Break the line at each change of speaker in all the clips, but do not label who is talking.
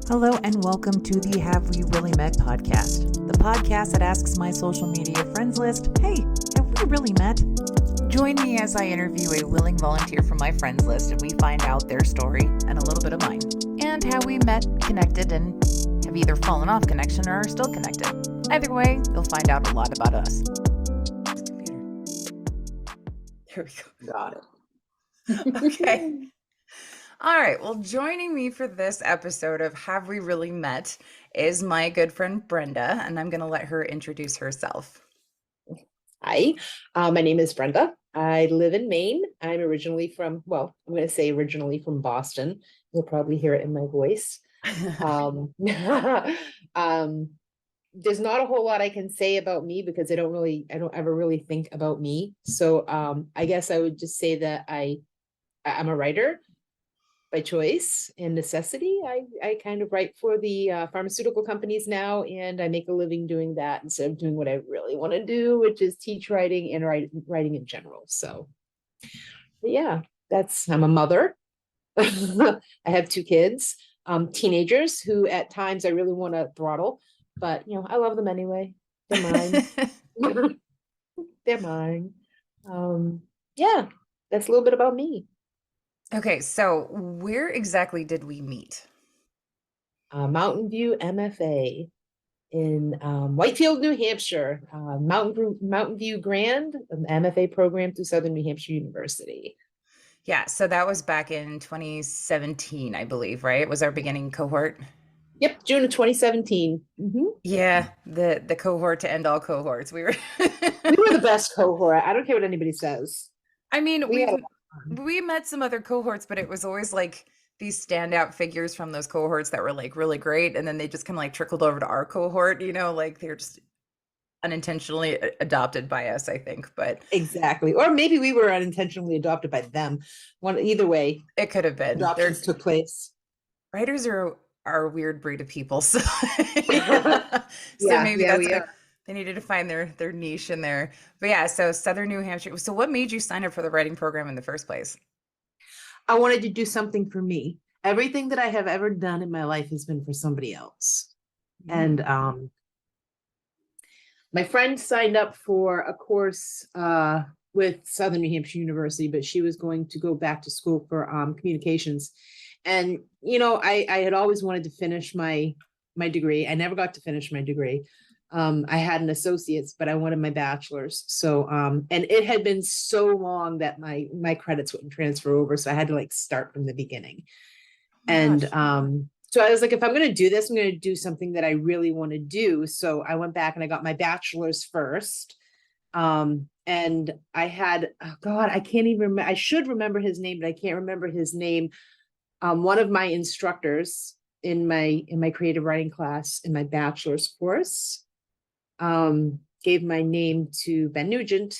Hello and welcome to the Have We Really Met podcast, the podcast that asks my social media friends list, hey, have we really met? Join me as I interview a willing volunteer from my friends list and we find out their story and a little bit of mine, and how we met, connected, and have either fallen off connection or are still connected. Either way, you'll find out a lot about us. There we go.
Got it.
Okay. All right. Well, joining me for this episode of Have We Really Met is my good friend Brenda, and I'm going to let her introduce herself.
Hi, my name is Brenda. I live in Maine. I'm originally from, well, I'm going to say originally from Boston. You'll probably hear it in my voice. There's not a whole lot I can say about me because I don't ever really think about me. So I guess I would just say that I'm a writer by choice and necessity. I kind of write for the pharmaceutical companies now, and I make a living doing that instead of doing what I really want to do, which is teach writing and writing in general. So yeah, I'm a mother. I have two kids, teenagers who at times I really want to throttle, but I love them anyway. They're mine. They're mine. Yeah, that's a little bit about me.
Okay, so where exactly did we meet?
Mountain View MFA in Whitefield, New Hampshire. Mountain View Grand, an MFA program through Southern New Hampshire University.
Yeah, so that was back in 2017, I believe, right? Was our beginning cohort?
Yep, June of 2017. Mm-hmm.
Yeah, the cohort to end all cohorts. We were
the best cohort. I don't care what anybody says.
I mean, we met some other cohorts, but it was always like these standout figures from those cohorts that were like really great, and then they just kind of like trickled over to our cohort, like they're just unintentionally adopted by us, I think. But
exactly, or maybe we were unintentionally adopted by them. Either way,
it could have been.
Adoptions took place.
Writers are a weird breed of people, so maybe that's they needed to find their niche in there. But yeah, so Southern New Hampshire. So what made you sign up for the writing program in the first place?
I wanted to do something for me. Everything that I have ever done in my life has been for somebody else. Mm-hmm. And my friend signed up for a course with Southern New Hampshire University, but she was going to go back to school for communications. And, I had always wanted to finish my degree. I never got to finish my degree. I had an associate's, but I wanted my bachelor's. So, and it had been so long that my credits wouldn't transfer over. So I had to start from the beginning. And, so I was like, if I'm going to do this, I'm going to do something that I really want to do. So I went back and I got my bachelor's first. And I had, oh God, I can't even remember. I should remember his name, but I can't remember his name. One of my instructors in my creative writing class in my bachelor's course, gave my name to Ben Nugent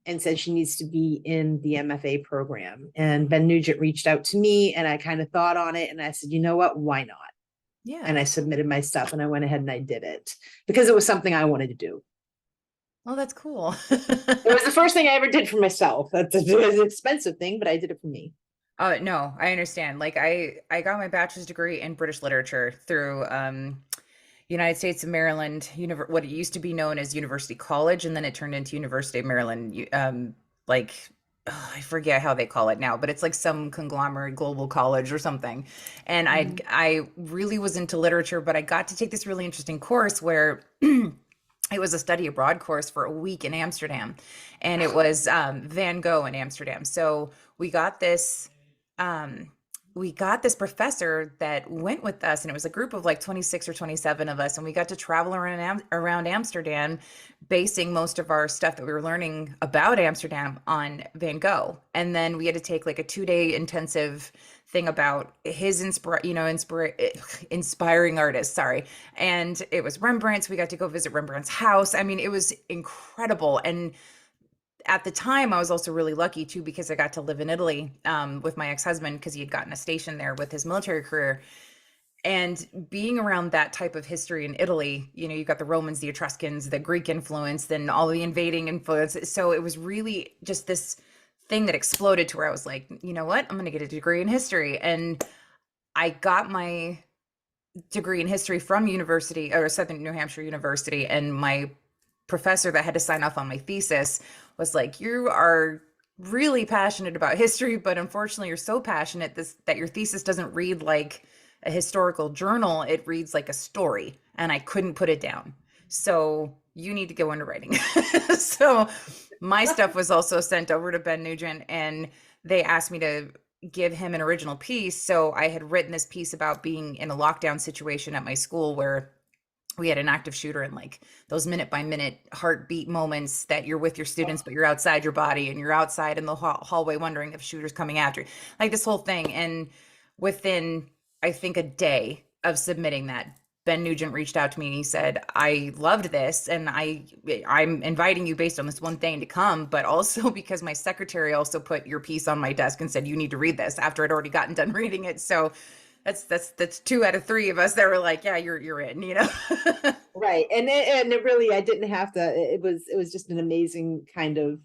and said she needs to be in the MFA program. And Ben Nugent reached out to me and I kind of thought on it and I said, you know what, why not?
Yeah.
And I submitted my stuff and I went ahead and I did it because it was something I wanted to do.
Oh, that's cool.
It was the first thing I ever did for myself. It was an expensive thing, but I did it for me.
No, I understand. Like I got my bachelor's degree in British literature through United States of Maryland, what it used to be known as University College, and then it turned into University of Maryland. I forget how they call it now, but it's like some conglomerate global college or something. And I really was into literature, but I got to take this really interesting course where it was a study abroad course for a week in Amsterdam, and it was Van Gogh in Amsterdam. So we got this professor that went with us, and it was a group of like 26 or 27 of us, and we got to travel around Amsterdam, basing most of our stuff that we were learning about Amsterdam on Van Gogh. And then we had to take like a 2-day intensive thing about his inspiring artists. Sorry. And it was Rembrandt. So we got to go visit Rembrandt's house. I mean, it was incredible. And at the time, I was also really lucky too, because I got to live in Italy with my ex-husband because he had gotten a station there with his military career. And being around that type of history in Italy, you've got the Romans, the Etruscans, the Greek influence, then all the invading influence. So it was really just this thing that exploded to where I was like, you know what, I'm going to get a degree in history. And I got my degree in history from university or Southern New Hampshire University, and my professor that had to sign off on my thesis was like, "You are really passionate about history, but unfortunately, you're so passionate that your thesis doesn't read like a historical journal; it reads like a story." And I couldn't put it down. So you need to go into writing. So my stuff was also sent over to Ben Nugent, and they asked me to give him an original piece. So I had written this piece about being in a lockdown situation at my school where we had an active shooter, and like those minute by minute heartbeat moments that you're with your students, but you're outside your body and you're outside in the hallway wondering if shooter's coming after you, like this whole thing. And within, I think, a day of submitting that, Ben Nugent reached out to me and he said, "I loved this, and I'm inviting you based on this one thing to come, but also because my secretary also put your piece on my desk and said you need to read this," after I'd already gotten done reading it. So that's two out of three of us that were like, "Yeah, you're in," you know.
Right. And it really, I didn't have to, it was just an amazing kind of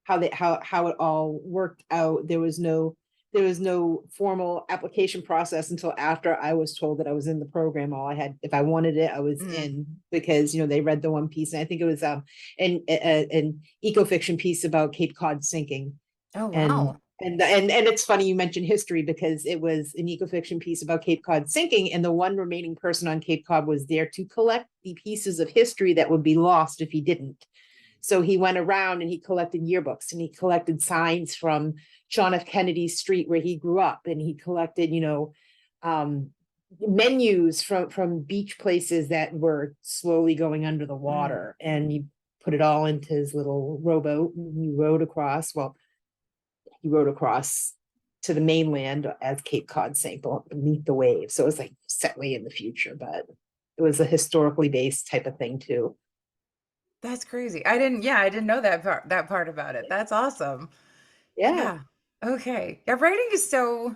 how it all worked out. There was no formal application process until after I was told that I was in the program. All I had, if I wanted it, I was
Mm.
in, because they read the one piece, and I think it was an eco-fiction piece about Cape Cod sinking.
Oh,
and
wow.
and it's funny you mentioned history, because it was an eco-fiction piece about Cape Cod sinking, and the one remaining person on Cape Cod was there to collect the pieces of history that would be lost if he didn't. So he went around and he collected yearbooks, and he collected signs from John F. Kennedy Street where he grew up, and he collected, um, menus from beach places that were slowly going under the
Mm.
water, and he put it all into his little rowboat, and he rowed across. Well, he rode across to the mainland as Cape Cod sank beneath the waves. So it was like set way in the future, but it was a historically based type of thing too.
That's crazy. I didn't know that part about it. That's awesome.
Yeah.
Yeah. Okay. Yeah, writing is so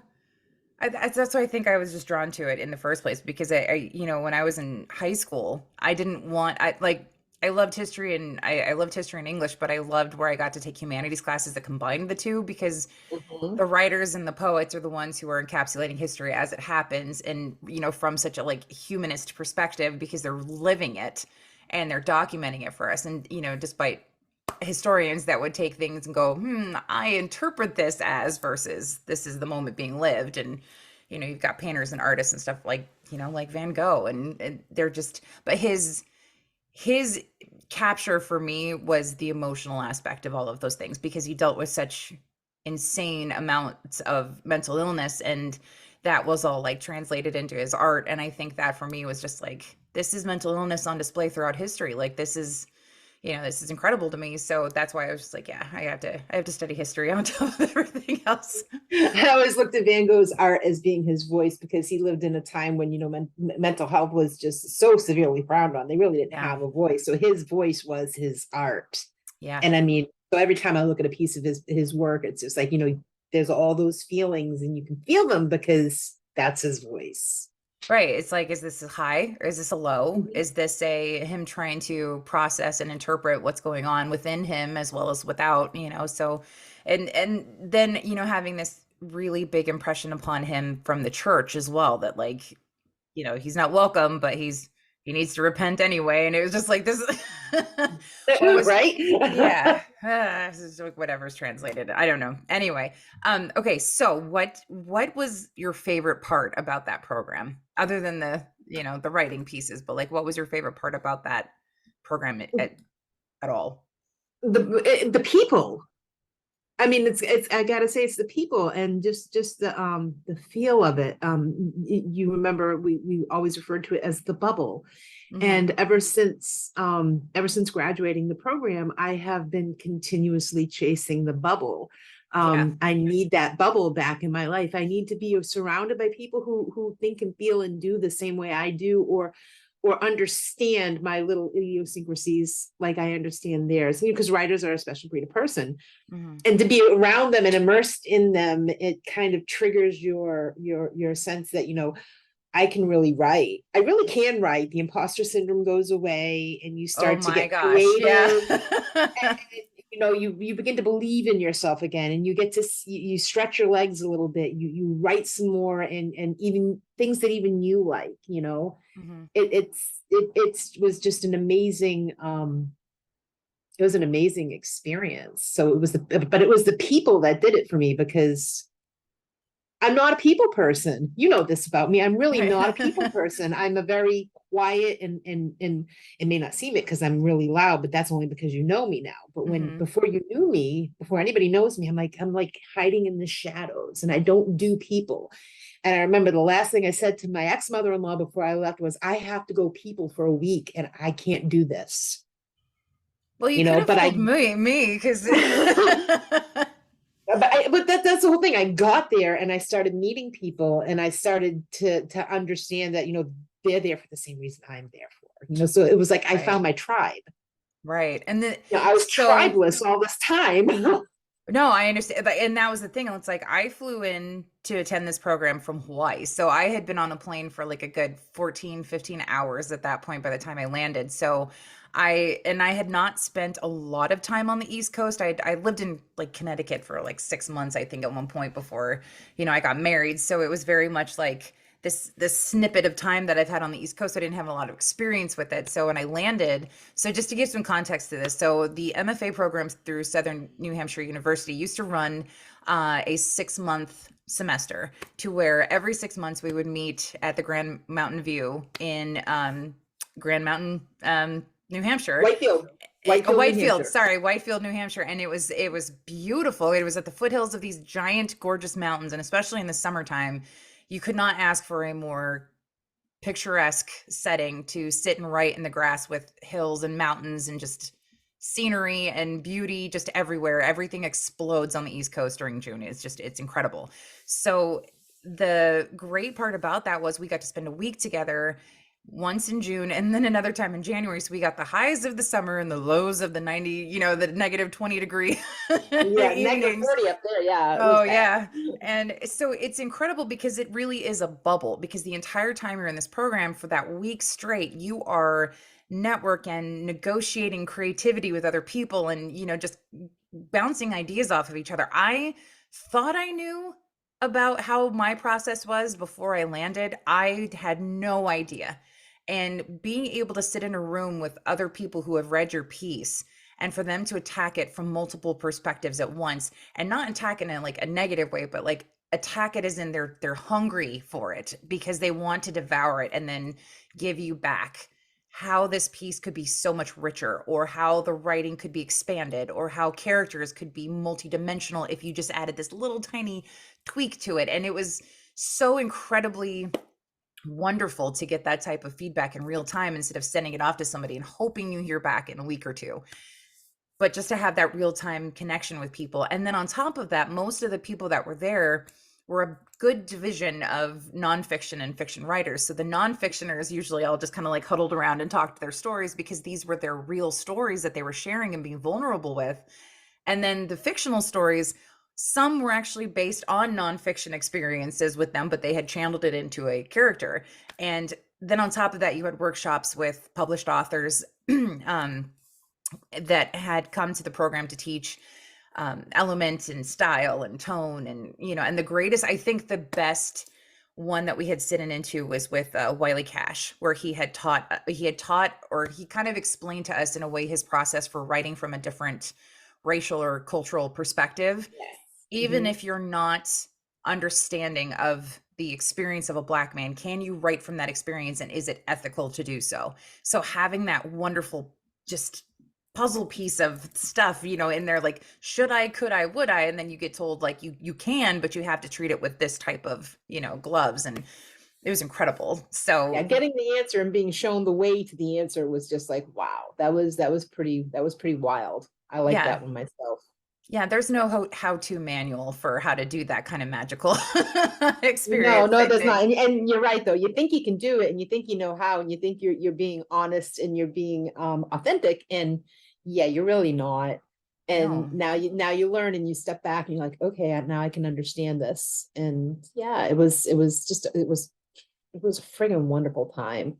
that's why I think I was just drawn to it in the first place, because when I was in high school, I didn't want I like I loved history, and I loved history and English, but I loved where I got to take humanities classes that combined the two, because
Mhm.
the writers and the poets are the ones who are encapsulating history as it happens, and from such a like humanist perspective, because they're living it and they're documenting it for us. And despite historians that would take things and go, I interpret this as, versus this is the moment being lived. And you've got painters and artists and stuff like like Van Gogh, and they're just, but his capture for me was the emotional aspect of all of those things, because he dealt with such insane amounts of mental illness, and that was all like translated into his art. And I think that for me was just like, this is mental illness on display throughout history. Like, this is incredible to me. So that's why I was just like, yeah, I have to study history on top of everything else.
I always looked at Van Gogh's art as being his voice, because he lived in a time when mental health was just so severely frowned on. They really didn't
Yeah.
have a voice, so his voice was his art.
Yeah.
And I mean, so every time I look at a piece of his work, it's just like, there's all those feelings, and you can feel them because that's his voice.
Right. It's like, is this a high or is this a low?
Mhm.
Is this a him trying to process and interpret what's going on within him as well as without? So, and then, having this really big impression upon him from the church as well, that like, he's not welcome, but he needs to repent anyway. And it was just like this, what was,
Right.
yeah, this is whatever's translated. I don't know. Anyway, okay. So what was your favorite part about that program, other than the writing pieces? But like, what was your favorite part about that program at all?
The people. I mean, it's I gotta say, it's the people, and just the feel of it. You remember, we always referred to it as the bubble.
Hmm.
And ever since graduating the program, I have been continuously chasing the bubble.
Yeah.
I need that bubble back in my life. I need to be surrounded by people who think and feel and do the same way I do, or understand my little idiosyncrasies like I understand theirs. Because writers are a special breed of person,
Hmm.
and to be around them and immersed in them, it kind of triggers your sense that, I can really write. I really can write. The imposter syndrome goes away, and you
Oh
start to
my
get
gosh. Yeah.
creative. you know, you begin to believe in yourself again, and you get to you stretch your legs a little bit, you write some more, and even things that even you like, you know,
Hmm.
it was just an amazing it was an amazing experience. So it was but it was the people that did it for me, because I'm not a people person. You know this about me. I'm really
Right.
not a people person. I'm a very quiet, and it may not seem it because I'm really loud, but that's only because you know me now. But when
Hmm.
before you knew me, before anybody knows me, I'm like hiding in the shadows, and I don't do people. And I remember the last thing I said to my ex-mother-in-law before I left was, I have to go people for a week and I can't do this.
Well, you
You
could
know,
have
but
fooled
I
me because
but that's the whole thing. I got there and I started meeting people, and I started to understand that, you know, they're there for the same reason I'm there for. You know, so it was like I
right,
found my tribe.
right, and then
You know, I was
so
tribeless all this time.
no, I understand. And that was the thing. It's like I flew in to attend this program from Hawaii. So I had been on a plane for like a good 14, 15 hours at that point by the time I landed. So I had not spent a lot of time on the East Coast. I lived in like Connecticut for like 6 months, I think, at one point before, I got married. So it was very much like this snippet of time that I've had on the East Coast. I didn't have a lot of experience with it. So when I landed, so just to give some context to this, so the MFA programs through Southern New Hampshire University used to run a 6 month semester to where every 6 months we would meet at the Grand Mountain View in Grand Mountain, New Hampshire.
Whitefield, Whitefield, New
Whitefield,
Hampshire.
sorry, Whitefield, New Hampshire, and it was beautiful. It was at the foothills of these giant, gorgeous mountains, and especially in the summertime, you could not ask for a more picturesque setting to sit and write in the grass with hills and mountains and just scenery and beauty just everywhere. Everything explodes on the East Coast during June. It's incredible. So the great part about that was we got to spend a week together once in June and then another time in January. So we got the highs of the summer and the lows of the 90, the negative 20 degree
Yeah, negative
evenings.
40 up there. Yeah, it was
Oh
bad.
yeah. And so it's incredible because it really is a bubble, because the entire time you're in this program for that week straight, you are network and negotiating creativity with other people and just bouncing ideas off of each other. I thought I knew about how my process was before I landed. I had no idea. And being able to sit in a room with other people who have read your piece and for them to attack it from multiple perspectives at once, and not attack it in like a negative way, but like attack it as in they're hungry for it because they want to devour it and then give you back how this piece could be so much richer, or how the writing could be expanded, or how characters could be multidimensional if you just added this little tiny tweak to it. And it was so incredibly wonderful to get that type of feedback in real time instead of sending it off to somebody and hoping you hear back in a week or two, but just to have that real time connection with people. And then on top of that, most of the people that were there were a good division of nonfiction and fiction writers. So the nonfictioners usually all just kind of like huddled around and talked their stories because these were their real stories that they were sharing and being vulnerable with. And then the fictional stories, some were actually based on nonfiction experiences with them, but they had channeled it into a character. And then on top of that, you had workshops with published authors that had come to the program to teach element and style and tone, and the greatest, I think the best one that we had sit into was with Wiley Cash, where he had taught or he kind of explained to us in a way his process for writing from a different racial or cultural perspective,
Yes.
even
Mhm.
if you're not understanding of the experience of a Black man. Can you write from that experience, and is it ethical to do so? So having that wonderful just puzzle piece of stuff, in there, like, should I, could I, would I? And then you get told like you can, but you have to treat it with this type of, gloves. And it was incredible.
Yeah,
So
getting the answer and being shown the way to the answer was just like, wow, that was pretty wild. I like
yeah.
that one myself.
Yeah, there's no how-to manual for how to do that kind of magical
No,
experience,
no,
I
there's not.
think.
And you're right though. You think you can do it, and you think you know how, and you think you're being honest, and you're being authentic, and yeah, you're really not. And
No.
now you learn, and you step back, and you're like, okay, now I can understand this. And yeah, it was a friggin' wonderful time.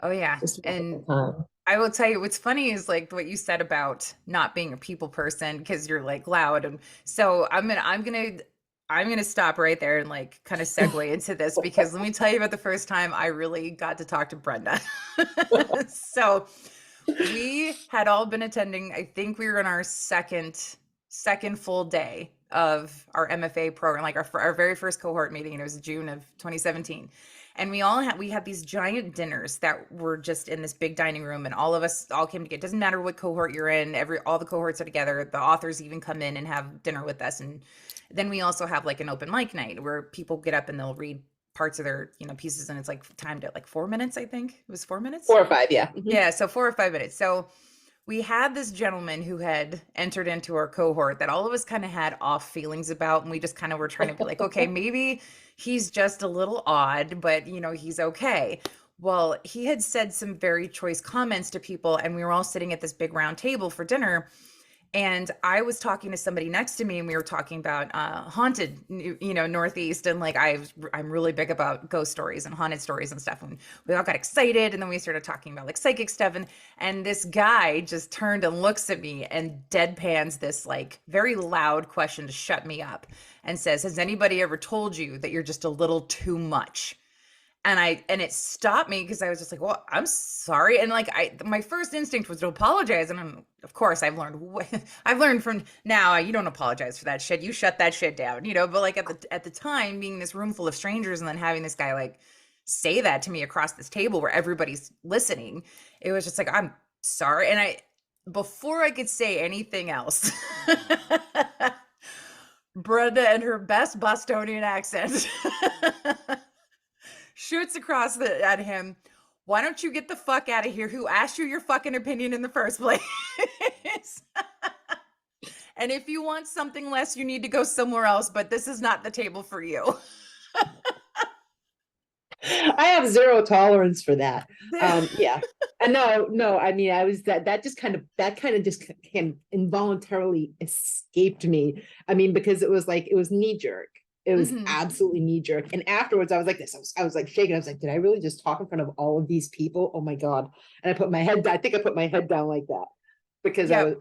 Oh yeah.
Just a wonderful
And
time.
I will tell you what's funny is like what you said about not being a people person because you're like loud. And so I'm gonna stop right there and like kind of segue into this because let me tell you about the first time I really got to talk to Brenda. So we had all been attending, I think we were in our second full day of our MFA program, like our very first cohort meeting, and it was June of 2017. And we had these giant dinners that were just in this big dining room, and all of us all came together. It doesn't matter what cohort you're in, all the cohorts are together. The authors even come in and have dinner with us. And then we also have like an open mic night where people get up and they'll read parts of their, pieces, and it's like timed at like 4 minutes, I think. It was 4 minutes.
4 or 5, yeah.
Yeah, so 4 or 5 minutes. So we had this gentleman who had entered into our cohort that all of us kind of had off feelings about, and we just kind of were trying to be like, okay, maybe he's just a little odd, but he's okay. Well, he had said some very choice comments to people, and we were all sitting at this big round table for dinner. And I was talking to somebody next to me, and we were talking about haunted, Northeast, and like I'm really big about ghost stories and haunted stories and stuff. And we all got excited, and then we started talking about like psychic stuff, and this guy just turned and looks at me and deadpans this like very loud question to shut me up, and says, "Has anybody ever told you that you're just a little too much?" And it stopped me because I was just like, well, I'm sorry. And like my first instinct was to apologize. And of course I've learned from now, you don't apologize for that shit. You shut that shit down, but like at the time, being this room full of strangers and then having this guy like say that to me across this table where everybody's listening, it was just like, I'm sorry. And before I could say anything else, Brenda and her best Bostonian accent shoots across at him. Why don't you get the fuck out of here? Who asked you your fucking opinion in the first place? And if you want something less, you need to go somewhere else, but this is not the table for you.
I have zero tolerance for that. Yeah. And no, I mean, I was that just kind of just involuntarily escaped me. I mean, because it was knee jerk. It was absolutely knee jerk. And afterwards I was like this. I was like shaking. I was like, did I really just talk in front of all of these people? Oh my God. And I put my head down like that because
Yep.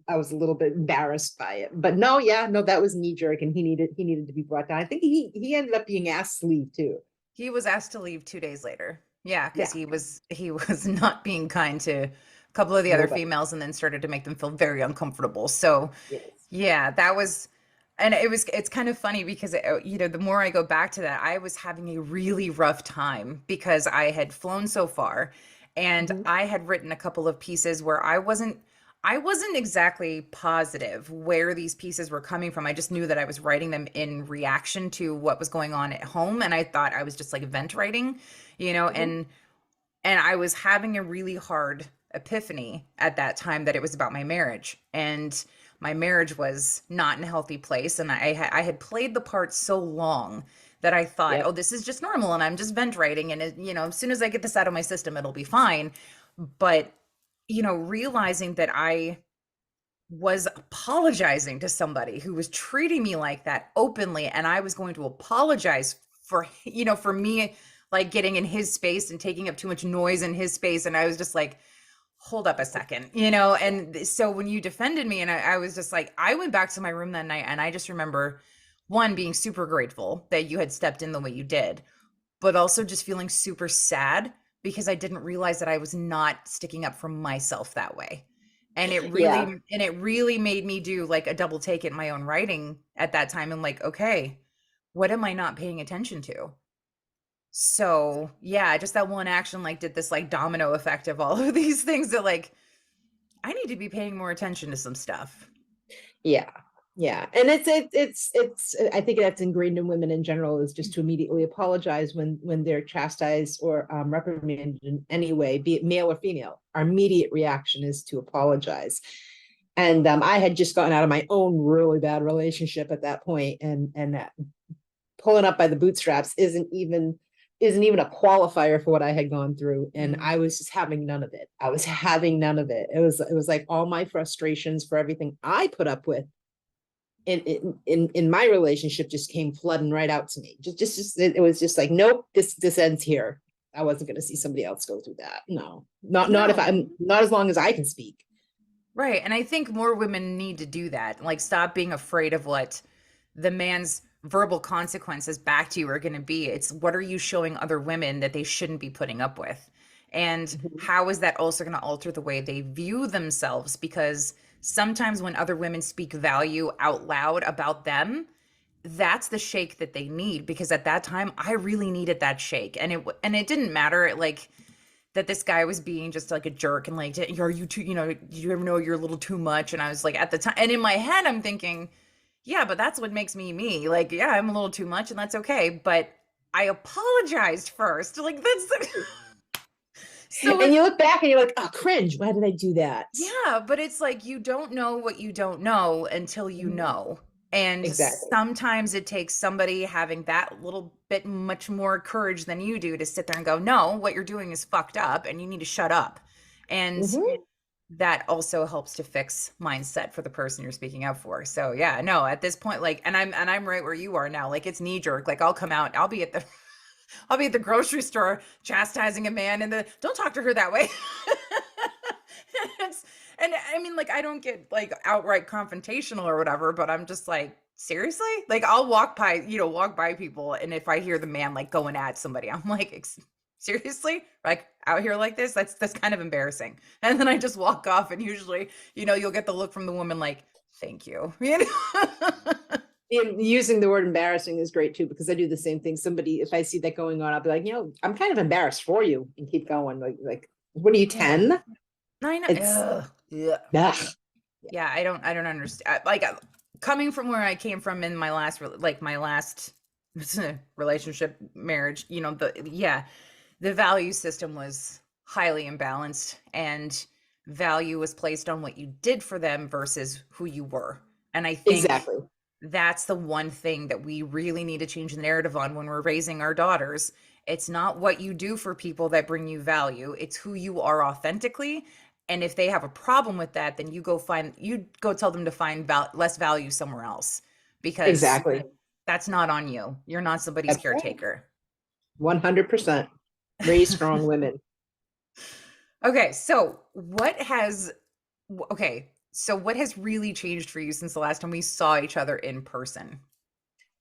I was a little bit embarrassed by it. But no, that was knee jerk, and he needed to be brought down. I think he ended up being asked to leave too.
He was asked to leave 2 days later. Yeah, because
Yeah.
he was not being kind to a couple of the other
Nobody.
females and then started to make them feel very uncomfortable. So
Yes.
yeah, that was, and it's kind of funny because the more I go back to that, I was having a really rough time because I had flown so far, and
Mhm.
I had written a couple of pieces where I wasn't exactly positive where these pieces were coming from. I just knew that I was writing them in reaction to what was going on at home, and I thought I was just like vent writing,
Mhm.
and I was having a really hard epiphany at that time that it was about my marriage. And my marriage was not in a healthy place. And I had played the part so long that I thought, oh,
Yep.
this is just normal. And I'm just vent writing. And, as soon as I get this out of my system, it'll be fine. But, realizing that I was apologizing to somebody who was treating me like that openly, and I was going to apologize for me like getting in his space and taking up too much noise in his space, and I was just like, hold up a second, and so when you defended me, and I was just like, I went back to my room that night, and I just remember one, being super grateful that you had stepped in the way you did, but also just feeling super sad because I didn't realize that I was not sticking up for myself that way. And
Yeah.
it really made me do like a double take in my own writing at that time, and like, okay, what am I not paying attention to? So, yeah, just that one action like did this like domino effect of all of these things that like I need to be paying more attention to some stuff.
Yeah. Yeah. And it's I think that's ingrained in women in general, is just to immediately apologize when they're chastised or reprimanded in any way, be it male or female. Our immediate reaction is to apologize. And I had just gotten out of my own really bad relationship at that point, and pulling up by the bootstraps isn't even a qualifier for what I had gone through. And
Mhm.
I was just having none of it. I was having none of it. It was like all my frustrations for everything I put up with in my relationship just came flooding right out to me. Just it was just like, nope, this ends here. I wasn't going to see somebody else go through that. No, not if
No.
I'm not, as long as I can speak.
Right. And I think more women need to do that. Like, stop being afraid of what the man's verbal consequences back to you are going to be. It's what are you showing other women that they shouldn't be putting up with? And
Mhm.
how is that also going to alter the way they view themselves? Because sometimes when other women speak value out loud about them, that's the shake that they need. Because at that time, I really needed that shake. And it didn't matter. Like, that this guy was being just like a jerk and like, are you too, do you ever know you're a little too much? And I was like, at the time, and in my head, I'm thinking, yeah, but that's what makes me me. Like, yeah, I'm a little too much and that's okay. But I apologized first. Like, that's the... so
And
it,
you look back and you're like, oh, cringe. Why did I do that?
yeah, but it's like you don't know what you don't know until you
Mhm.
know. And
Exactly.
sometimes it takes somebody having that little bit much more courage than you do to sit there and go, no, what you're doing is fucked up and you need to shut up. And
Hmm.
that also helps to fix mindset for the person you're speaking up for. So yeah, no, at this point, like, and I'm right where you are now. Like, it's knee jerk. Like, I'll come out, I'll be at the grocery store chastising a man and don't talk to her that way. it's, and I mean, like, I don't get like outright confrontational or whatever, but I'm just like, seriously? Like, I'll walk by people. And if I hear the man like going at somebody, I'm like, seriously? Like, out here like this? That's kind of embarrassing. And then I just walk off, and usually, you'll get the look from the woman like, thank you.
Using the word embarrassing is great too, because I do the same thing. Somebody, if I see that going on, I'll be like, I'm kind of embarrassed for you, and keep going. Like, what are you,
Yeah.
10?
I know.
It's
Ugh. Yeah.
ugh.
Yeah, I don't understand. Like, coming from where I came from in my last relationship, marriage, the value system was highly imbalanced, and value was placed on what you did for them versus who you were. And I think
Exactly.
that's the one thing that we really need to change the narrative on when we're raising our daughters. It's not what you do for people that bring you value, it's who you are authentically. And if they have a problem with that, then you go tell them to find less value somewhere else, because
Exactly.
that's not on you. You're not somebody's
That's right.
caretaker.
100%. Raise strong women.
Okay, so what has really changed for you since the last time we saw each other in person?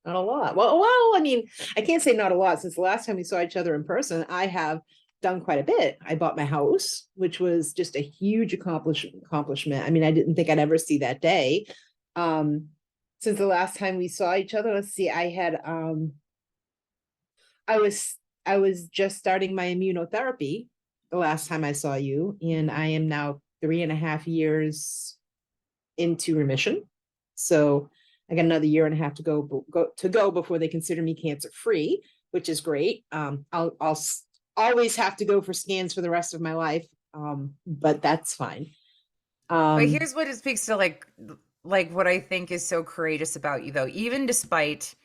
Not a lot. I mean, I can't say not a lot. Since the last time we saw each other in person, I have done quite a bit. I bought my house, which was just a huge accomplishment. I mean, I didn't think I'd ever see that day. Um, since the last time we saw each other, let's see, I was I was just starting my immunotherapy the last time I saw you, and I am now 3.5 years into remission. So I got another year and a half to go before they consider me cancer free, which is great. I'll always have to go for scans for the rest of my life, but that's fine.
But
Um,
here's what it speaks to, like what I think is so courageous about you, though. Even despite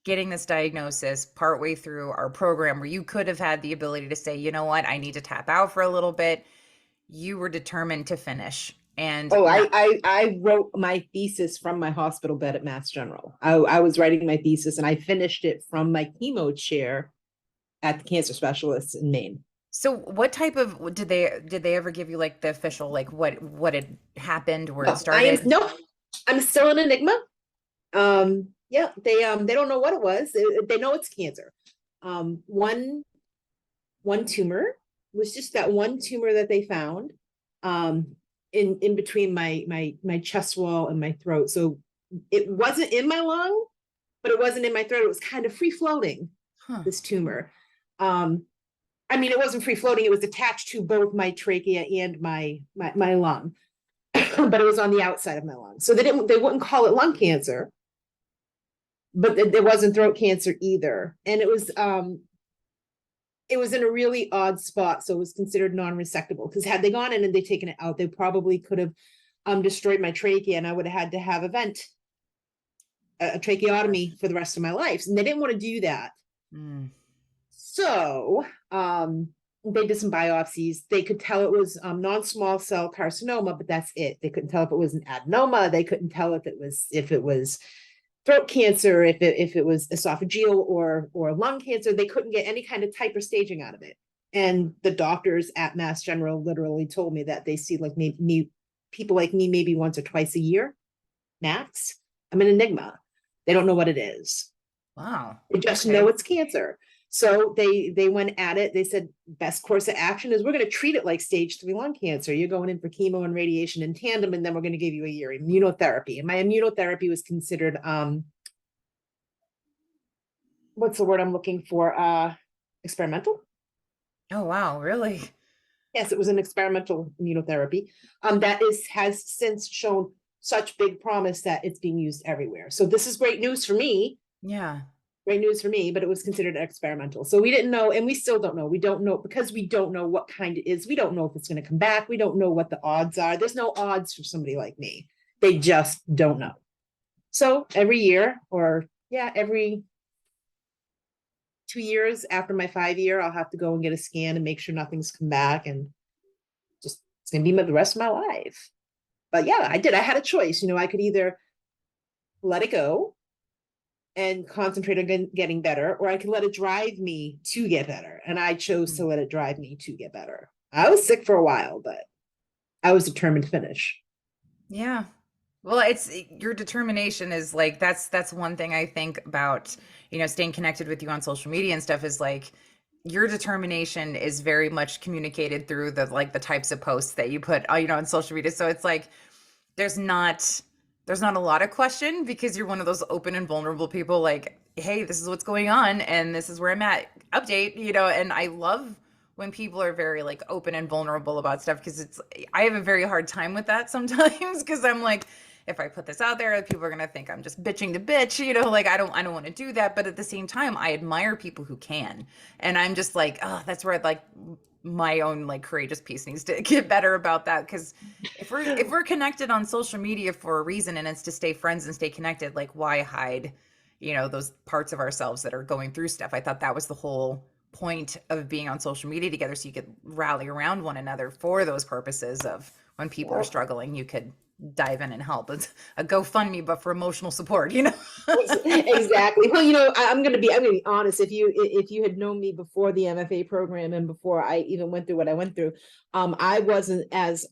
getting this diagnosis partway through our program, where you could have had the ability to say, you know what, I need to tap out for a little bit, you were determined to finish. And
oh,
not
I wrote my thesis from my hospital bed at Mass General. I was writing my thesis, and I finished it from my chemo chair at the cancer specialists in Maine.
so what type of did they ever give you like the official, like what had happened, where it
No, I am
started?
no, I'm still an enigma. Yeah, they don't know what it was. They know it's cancer. One tumor was just that one tumor that they found, in between my chest wall and my throat. So it wasn't in my lung, but it wasn't in my throat. It was kind of free floating,
Huh.
this tumor. Um, I mean, it wasn't free floating. It was attached to both my trachea and my lung, but it was on the outside of my lung. So they wouldn't call it lung cancer, but it wasn't throat cancer either. And it was in a really odd spot, so it was considered non-resectable, because had they gone in and they taken it out, they probably could have destroyed my trachea, and I would have had to have a tracheotomy for the rest of my life. And they didn't want to do that.
Mm.
So they did some biopsies. They could tell it was non-small cell carcinoma, but that's it. They couldn't tell if it was an adenoma. They couldn't tell if it was throat cancer, if it was esophageal or lung cancer. They couldn't get any kind of type or staging out of it. And the doctors at Mass General literally told me that they see like me people like me maybe once or twice a year, max. I'm an enigma. They don't know what it is.
Wow.
They just know
Okay.
it's cancer. So they went at it. They said best course of action is we're going to treat it like stage 3 lung cancer. You're going in for chemo and radiation in tandem, and then we're going to give you a year immunotherapy. And my immunotherapy was considered what's the word I'm looking for? Experimental.
Oh, wow. Really?
Yes, it was an experimental immunotherapy. That has since shown such big promise that it's being used everywhere. So this is great news for me.
Yeah.
Great news for me, but it was considered experimental. So we didn't know, and we still don't know. We don't know because we don't know what kind it is. We don't know if it's going to come back. We don't know what the odds are. There's no odds for somebody like me. They just don't know. So every year, or yeah, every 2 years after my 5 year, I'll have to go and get a scan and make sure nothing's come back, and just it's gonna be the rest of my life. But yeah, I did. I had a choice. I could either let it go and concentrate on getting better, or I could let it drive me to get better. And I chose to let it drive me to get better. I was sick for a while, but I was determined to finish.
Yeah. Well, it's your determination is like that's one thing I think about, staying connected with you on social media and stuff is like your determination is very much communicated through the types of posts that you put, on social media. So it's like there's not there's not a lot of question because you're one of those open and vulnerable people like, hey, this is what's going on and this is where I'm at. Update, and I love when people are very like open and vulnerable about stuff because I have a very hard time with that sometimes because I'm like if I put this out there people are going to think I'm just bitching to bitch, like I don't want to do that, but at the same time I admire people who can. And I'm just like, oh, that's where I'd like my own like courageous piece needs to get better about that because if we're connected on social media for a reason and it's to stay friends and stay connected, like why hide, those parts of ourselves that are going through stuff. I thought that was the whole point of being on social media together so you could rally around one another for those purposes of when people are
Yep.
struggling you could dive in and help. It's a GoFundMe but for emotional support.
Exactly. Well, I'm gonna be honest. If you had known me before the MFA program and before I even went through what I went through, I wasn't as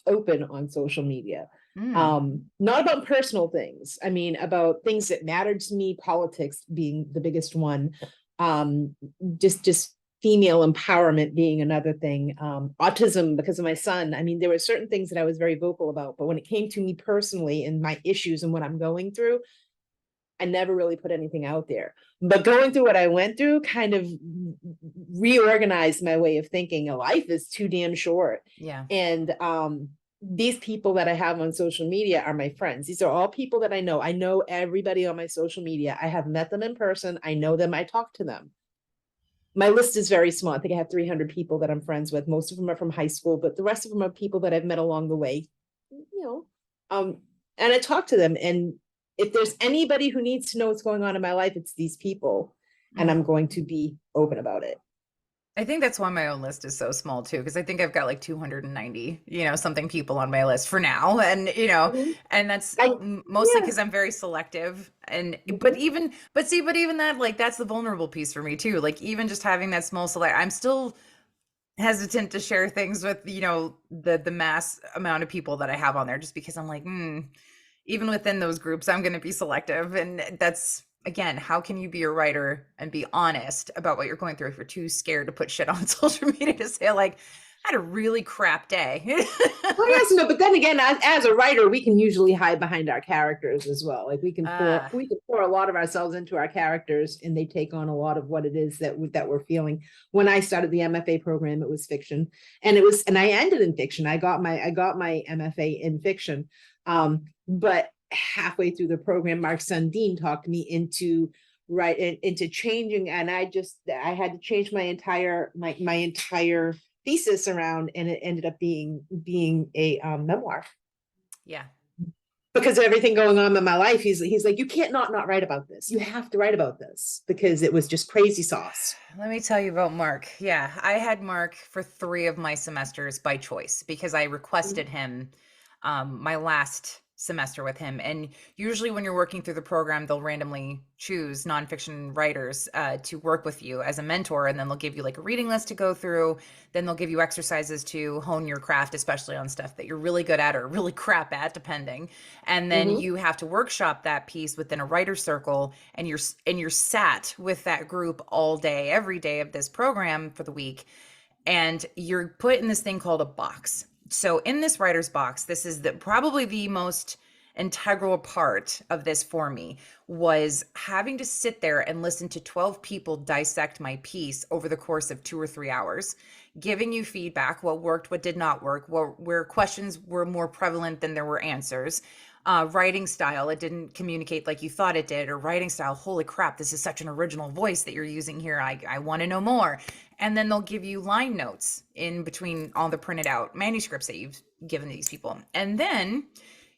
open on social media.
Mm,
Not about personal things. I mean, about things that mattered to me, politics being the biggest one. Um, just female empowerment being another thing. Autism because of my son. I mean, there were certain things that I was very vocal about, but when it came to me personally and my issues and what I'm going through, I never really put anything out there. But going through what I went through kind of reorganized my way of thinking. Life is too damn short.
yeah.
And these people that I have on social media are my friends. These are all people that I know. I know everybody on my social media. I have met them in person. I know them. I talk to them. My list is very small. I think I have 300 people that I'm friends with. Most of them are from high school, but the rest of them are people that I've met along the way, you know. And I talk to them. And if there's anybody who needs to know what's going on in my life, it's these people. And I'm
Mm.
going to be open about it.
I think that's why my own list is so small too, because I think I've got like 290, something people on my list for now. And,
Mhm.
and that's
I,
mostly
yeah.
because I'm very selective. And,
Mhm.
but even that, like, that's the vulnerable piece for me too. Like, even just having that small select, I'm still hesitant to share things with, the mass amount of people that I have on there just because I'm like, even within those groups, I'm going to be selective. And that's, again, how can you be a writer and be honest about what you're going through if you're too scared to put shit on social media to say, like, I had a really crap day?
Well, yes, no, but then again, as a writer, we can usually hide behind our characters as well. Like
uh,
we can pour a lot of ourselves into our characters, and they take on a lot of what it is that we're feeling. When I started the MFA program, it was fiction, and I ended in fiction. I got my MFA in fiction, but halfway through the program, Mark Sundin talked me into changing, and I had to change my entire thesis around, and it ended up being a memoir
yeah.
because of everything going on in my life. He's like, you can't not write about this. You have to write about this because it was just crazy sauce.
Let me tell you about Mark. Yeah, I had Mark for 3 of my semesters by choice because I requested him my last semester with him. And usually when you're working through the program, they'll randomly choose nonfiction writers to work with you as a mentor. And then they'll give you like a reading list to go through. Then they'll give you exercises to hone your craft, especially on stuff that you're really good at or really crap at, depending. And then
Mm-hmm.
you have to workshop that piece within a writer's circle, and you're sat with that group all day, every day of this program for the week, and you're put in this thing called a box. So in this writer's box, this is probably the most integral part of this for me, was having to sit there and listen to 12 people dissect my piece over the course of 2 or 3 hours, giving you feedback, what worked, what did not work, where questions were more prevalent than there were answers. Writing style, it didn't communicate like you thought it did, or writing style, holy crap, this is such an original voice that you're using here. I want to know more. And then they'll give you line notes in between all the printed out manuscripts that you've given these people. And then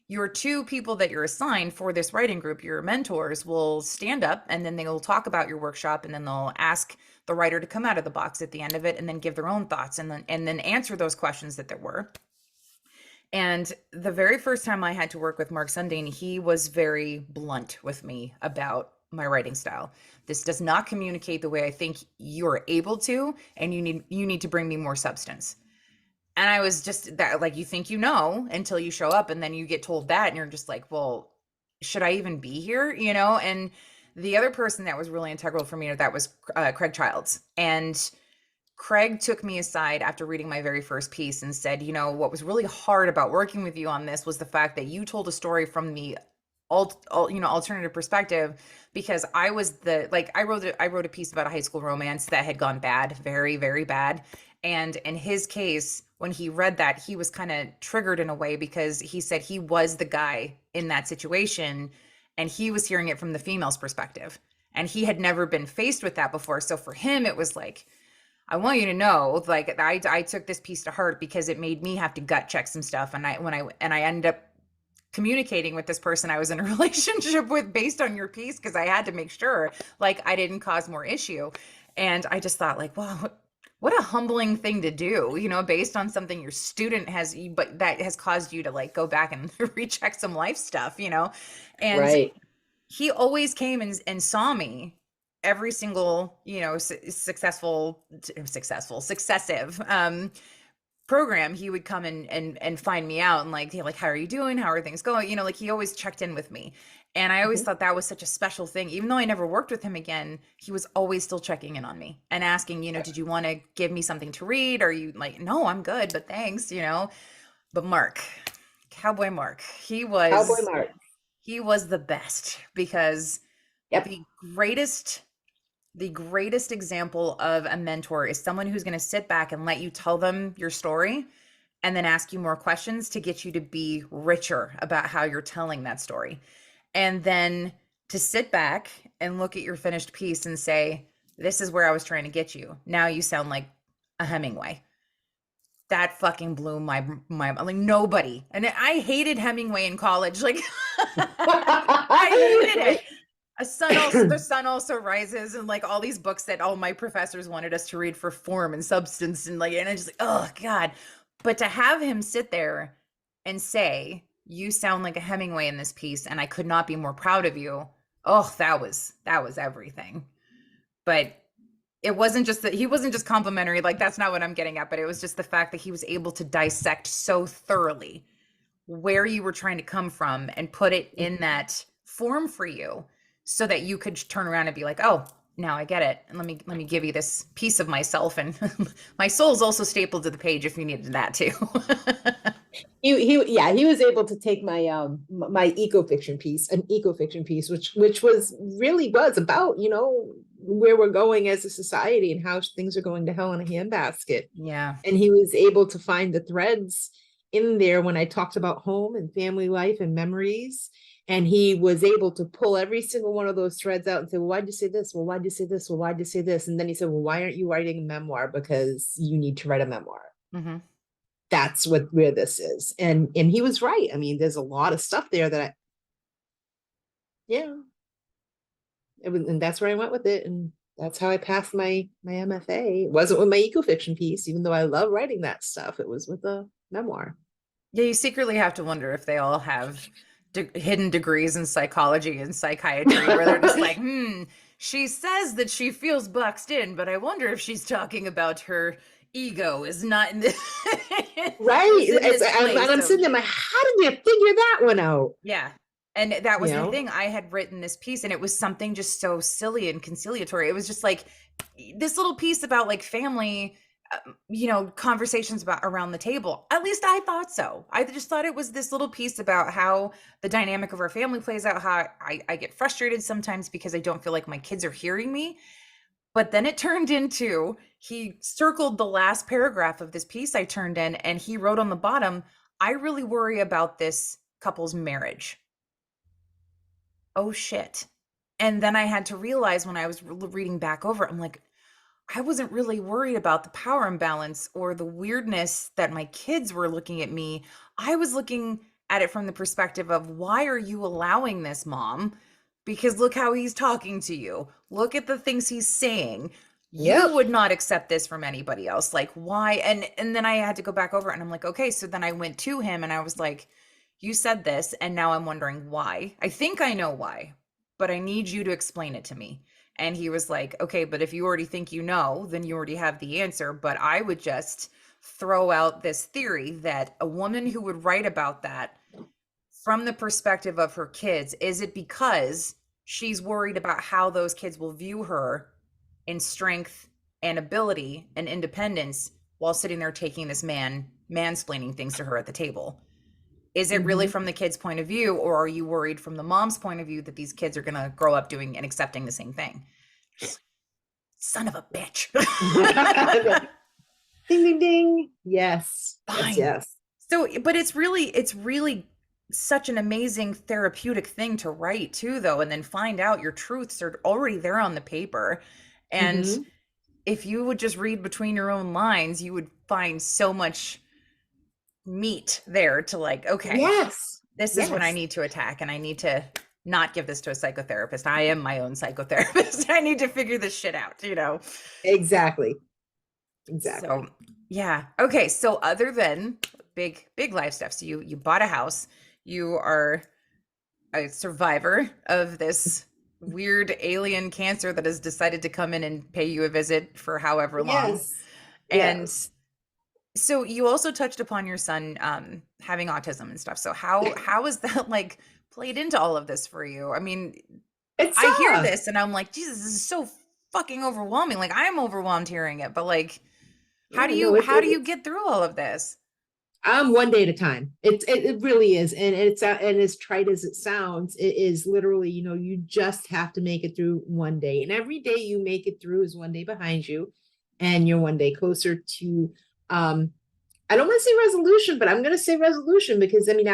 your two people that you're assigned for this writing group, your mentors, will stand up, and then they will talk about your workshop, and then they'll ask the writer to come out of the box at the end of it and then give their own thoughts, and then answer those questions that there were. And the very first time I had to work with Mark Sundane, he was very blunt with me about my writing style. This does not communicate the way I think you're able to, and you need to bring me more substance. And I was just that, like, you think you know until you show up, and then you get told that, and you're just like, well, should I even be here? And the other person that was really integral for me, that was Craig Childs. And Craig took me aside after reading my very first piece and said, what was really hard about working with you on this was the fact that you told a story from the alternative perspective, because I was I wrote a piece about a high school romance that had gone bad, very, very bad. And in his case, when he read that, he was kind of triggered in a way, because he said he was the guy in that situation, and he was hearing it from the female's perspective. And he had never been faced with that before. So for him, it was like, I want you to know, like, I took this piece to heart, because it made me have to gut check some stuff. And I ended up communicating with this person I was in a relationship with based on your piece, because I had to make sure, like, I didn't cause more issue. And I just thought, like, wow, what a humbling thing to do, based on something your student has, but that has caused you to, like, go back and recheck some life stuff, And
Right.
he always came and saw me every single, successive program. He would come and find me out, and like, how are you doing? How are things going? Like, he always checked in with me. And I always
Mhm.
thought that was such a special thing. Even though I never worked with him again, he was always still checking in on me and asking, did you want to give me something to read? Are you like, no, I'm good, but thanks. But Mark, Cowboy Mark, he
Cowboy
was
Mark.
he was the best, because
Yep.
the greatest the greatest example of a mentor is someone who's going to sit back and let you tell them your story, and then ask you more questions to get you to be richer about how you're telling that story. And then to sit back and look at your finished piece and say, this is where I was trying to get you. Now you sound like a Hemingway. That fucking blew my like, nobody. And I hated Hemingway in college. Like, I hated it. The sun also rises, and like all these books that all my professors wanted us to read for form and substance, and like, and I just like, oh God. But to have him sit there and say, you sound like a Hemingway in this piece, and I could not be more proud of you. Oh, that was everything. But it wasn't just that he wasn't just complimentary, like, that's not what I'm getting at, but it was just the fact that he was able to dissect so thoroughly where you were trying to come from and put it in that form for you, so that you could turn around and be like, oh, now I get it, and let me give you this piece of myself, and my soul's also stapled to the page if you needed that too.
He was able to take my my eco-fiction piece, an eco-fiction piece, which was about, where we're going as a society and how things are going to hell in a handbasket.
Yeah.
And he was able to find the threads in there when I talked about home and family life and memories. And he was able to pull every single one of those threads out and say, well, why'd you say this? Well, why'd you say this? Well, why'd you say this? And then he said, well, why aren't you writing a memoir? Because you need to write a memoir.
Mm-hmm.
That's where this is. And he was right. I mean, there's a lot of stuff there that yeah. And that's where I went with it. And that's how I passed my MFA. It wasn't with my eco-fiction piece, even though I love writing that stuff. It was with a memoir.
Yeah, you secretly have to wonder if they all have hidden degrees in psychology and psychiatry where they're just like, she says that she feels boxed in, but I wonder if she's talking about her ego is not in this,
Right.
is in this
And
place
I'm sitting
of,
there, like, how did you figure that one out?
yeah. And that
You
was the
know?
thing. I had written this piece and it was something just so silly and conciliatory. It was just like this little piece about like family, conversations about around the table. At least I thought so. I just thought it was this little piece about how the dynamic of our family plays out, how I get frustrated sometimes because I don't feel like my kids are hearing me. But then it turned into, he circled the last paragraph of this piece I turned in and he wrote on the bottom, I really worry about this couple's marriage. Oh shit. And then I had to realize when I was reading back over it, I'm like, I wasn't really worried about the power imbalance or the weirdness that my kids were looking at me. I was looking at it from the perspective of, why are you allowing this, mom? Because look how he's talking to you. Look at the things he's saying. You
Yep.
would not accept this from anybody else. Like, why? And then I had to go back over it and I'm like, okay, so then I went to him and I was like, you said this and now I'm wondering why. I think I know why, but I need you to explain it to me. And he was like, okay, but if you already think you know, then you already have the answer. But I would just throw out this theory that a woman who would write about that from the perspective of her kids, is it because she's worried about how those kids will view her in strength and ability and independence while sitting there taking this mansplaining things to her at the table? Is it really
Hmm.
from the kid's point of view, or are you worried from the mom's point of view that these kids are going to grow up doing and accepting the same thing? Just like, son of a bitch.
Ding, ding, ding. Yes. Yes,
Fine.
yes.
So, but it's really such an amazing therapeutic thing to write too, though, and then find out your truths are already there on the paper. And
Hmm.
if you would just read between your own lines, you would find so much meat there to like, okay,
Yes.
this is what I
Yes.
need to attack, and I need to not give this to a psychotherapist. I am my own psychotherapist. I need to figure this shit out.
Exactly. Exactly.
So, yeah. Okay, so other than big life stuff, so you bought a house, you are a survivor of this weird alien cancer that has decided to come in and pay you a visit for however long.
Yes.
And
Yes.
so you also touched upon your son having autism and stuff. So how is that like played into all of this for you? I mean,
It's
I hear this and I'm like, Jesus, this is so fucking overwhelming. Like I'm overwhelmed hearing it, but like how do
yeah,
you
no,
how do you get through all of this?
one day at a time. It really is. And and as trite as it sounds, it is literally, you just have to make it through one day. And every day you make it through is one day behind you. And you're one day closer to I don't want to say resolution, but I'm going to say resolution because I mean,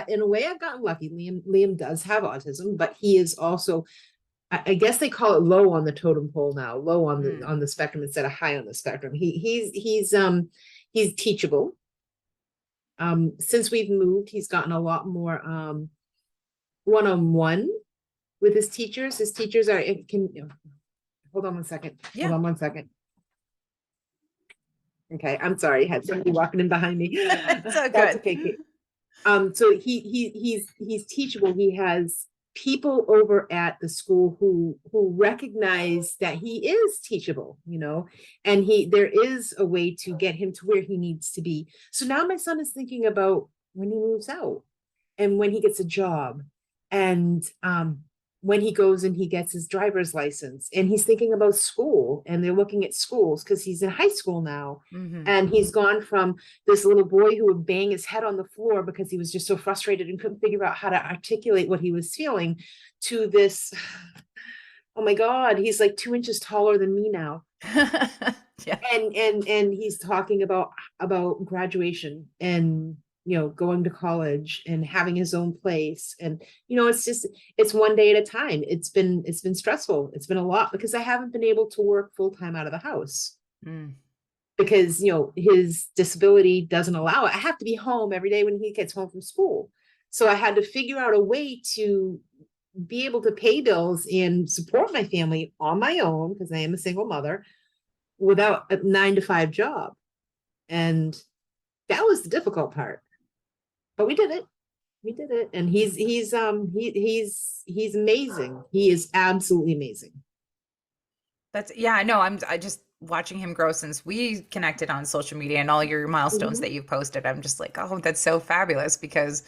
in a way, I've gotten lucky. Liam does have autism, but he is also, I guess they call it low on the totem pole now, low on the
Mm,
spectrum instead of high on the spectrum. He's teachable. Since we've moved, he's gotten a lot more one-on-one with his teachers. His teachers are can hold on one second. Hold
yeah.
on one second. Okay, I'm sorry. I had somebody walking in behind me.
It's so
That's
good.
okay, Kate. So he's teachable. He has people over at the school who recognize that he is teachable, and there is a way to get him to where he needs to be. So now my son is thinking about when he moves out and when he gets a job and when he goes and he gets his driver's license and he's thinking about school and they're looking at schools because he's in high school now
Hmm.
and he's gone from this little boy who would bang his head on the floor because he was just so frustrated and couldn't figure out how to articulate what he was feeling to this, oh my god, he's like 2 inches taller than me now.
Yeah.
And he's talking about graduation and going to college and having his own place. And it's one day at a time. It's been stressful. It's been a lot because I haven't been able to work full-time out of the house
Mm.
because his disability doesn't allow it. I have to be home every day when he gets home from school. So I had to figure out a way to be able to pay bills and support my family on my own because I am a single mother without a 9 to 5 job. And that was the difficult part, but we did it. We did it, and he's amazing. He is absolutely amazing.
That's yeah, no, I just watching him grow since we connected on social media and all your milestones
Mhm.
that you've posted. I'm just like, oh, that's so fabulous because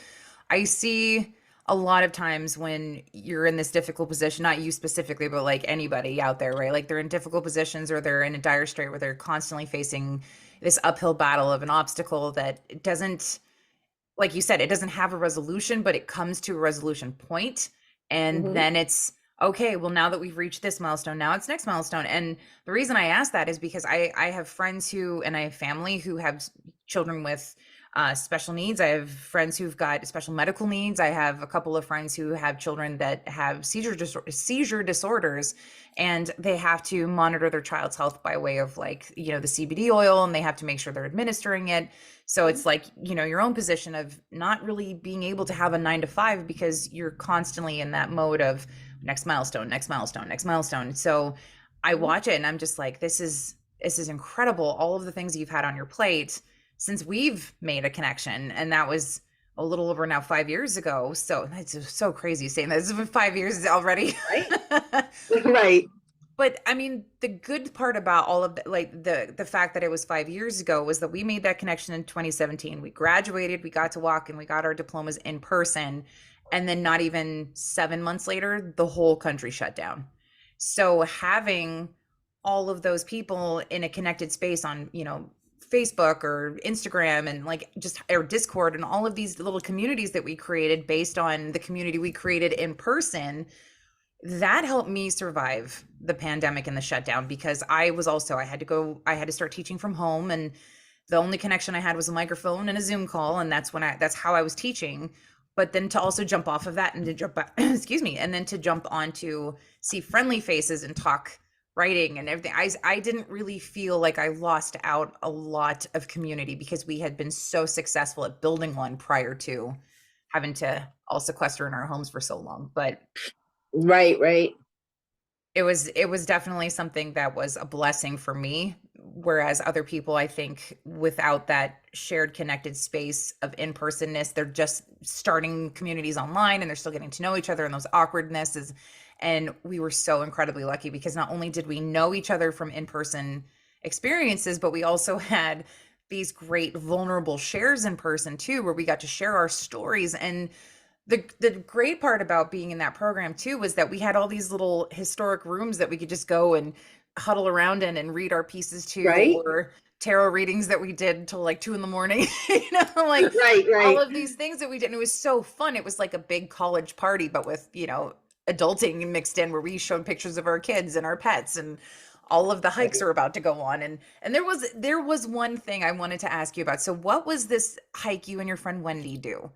I see a lot of times when you're in this difficult position, not you specifically, but like anybody out there, right? Like they're in difficult positions or they're in a dire strait where they're constantly facing this uphill battle of an obstacle that it doesn't, like you said, it doesn't have a resolution, but it comes to a resolution point, and
Mhm.
then it's okay. Well, now that we've reached this milestone, now it's next milestone. And the reason I ask that is because I have friends who and I have family who have children with special needs. I have friends who've got special medical needs. I have a couple of friends who have children that have seizure disorders, and they have to monitor their child's health by way of like the CBD oil, and they have to make sure they're administering it. So it's like, your own position of not really being able to have a 9 to 5 because you're constantly in that mode of next milestone, next milestone, next milestone. So I
Mhm.
watch it and I'm just like, this is incredible. All of the things you've had on your plate since we've made a connection. And that was a little over now 5 years ago. So that's just so crazy saying that it's been 5 years already.
Right? Right.
But I mean, the good part about all of like the fact that it was 5 years ago was that we made that connection in 2017. We graduated, we got to walk, and we got our diplomas in person. And then not even 7 months later, the whole country shut down. So having all of those people in a connected space on, Facebook or Instagram and like just or Discord and all of these little communities that we created based on the community we created in person, that helped me survive the pandemic and the shutdown because I had to start teaching from home, and the only connection I had was a microphone and a Zoom call, and that's how I was teaching. But then to also jump off of that and to jump back, excuse me, and then to jump on to see friendly faces and talk writing and everything. I didn't really feel like I lost out a lot of community because we had been so successful at building one prior to having to all sequester in our homes for so long. But
Right, right.
it was definitely something that was a blessing for me, whereas other people, I think, without that shared connected space of in-personness, they're just starting communities online and they're still getting to know each other, and those awkwardnesses. And we were so incredibly lucky because not only did we know each other from in-person experiences, but we also had these great vulnerable shares in person too, where we got to share our stories. And the great part about being in that program too was that we had all these little historic rooms that we could just go and huddle around in and read our pieces to,
Right.
or tarot readings that we did till like 2 in the morning, like
Right,
all
right.
of these things that we did. And it was so fun. It was like a big college party, but with, adulting mixed in, where we showed pictures of our kids and our pets and all of the hikes
Right.
are about to go on. And there was one thing I wanted to ask you about. So what was this hike you and your friend Wendy do?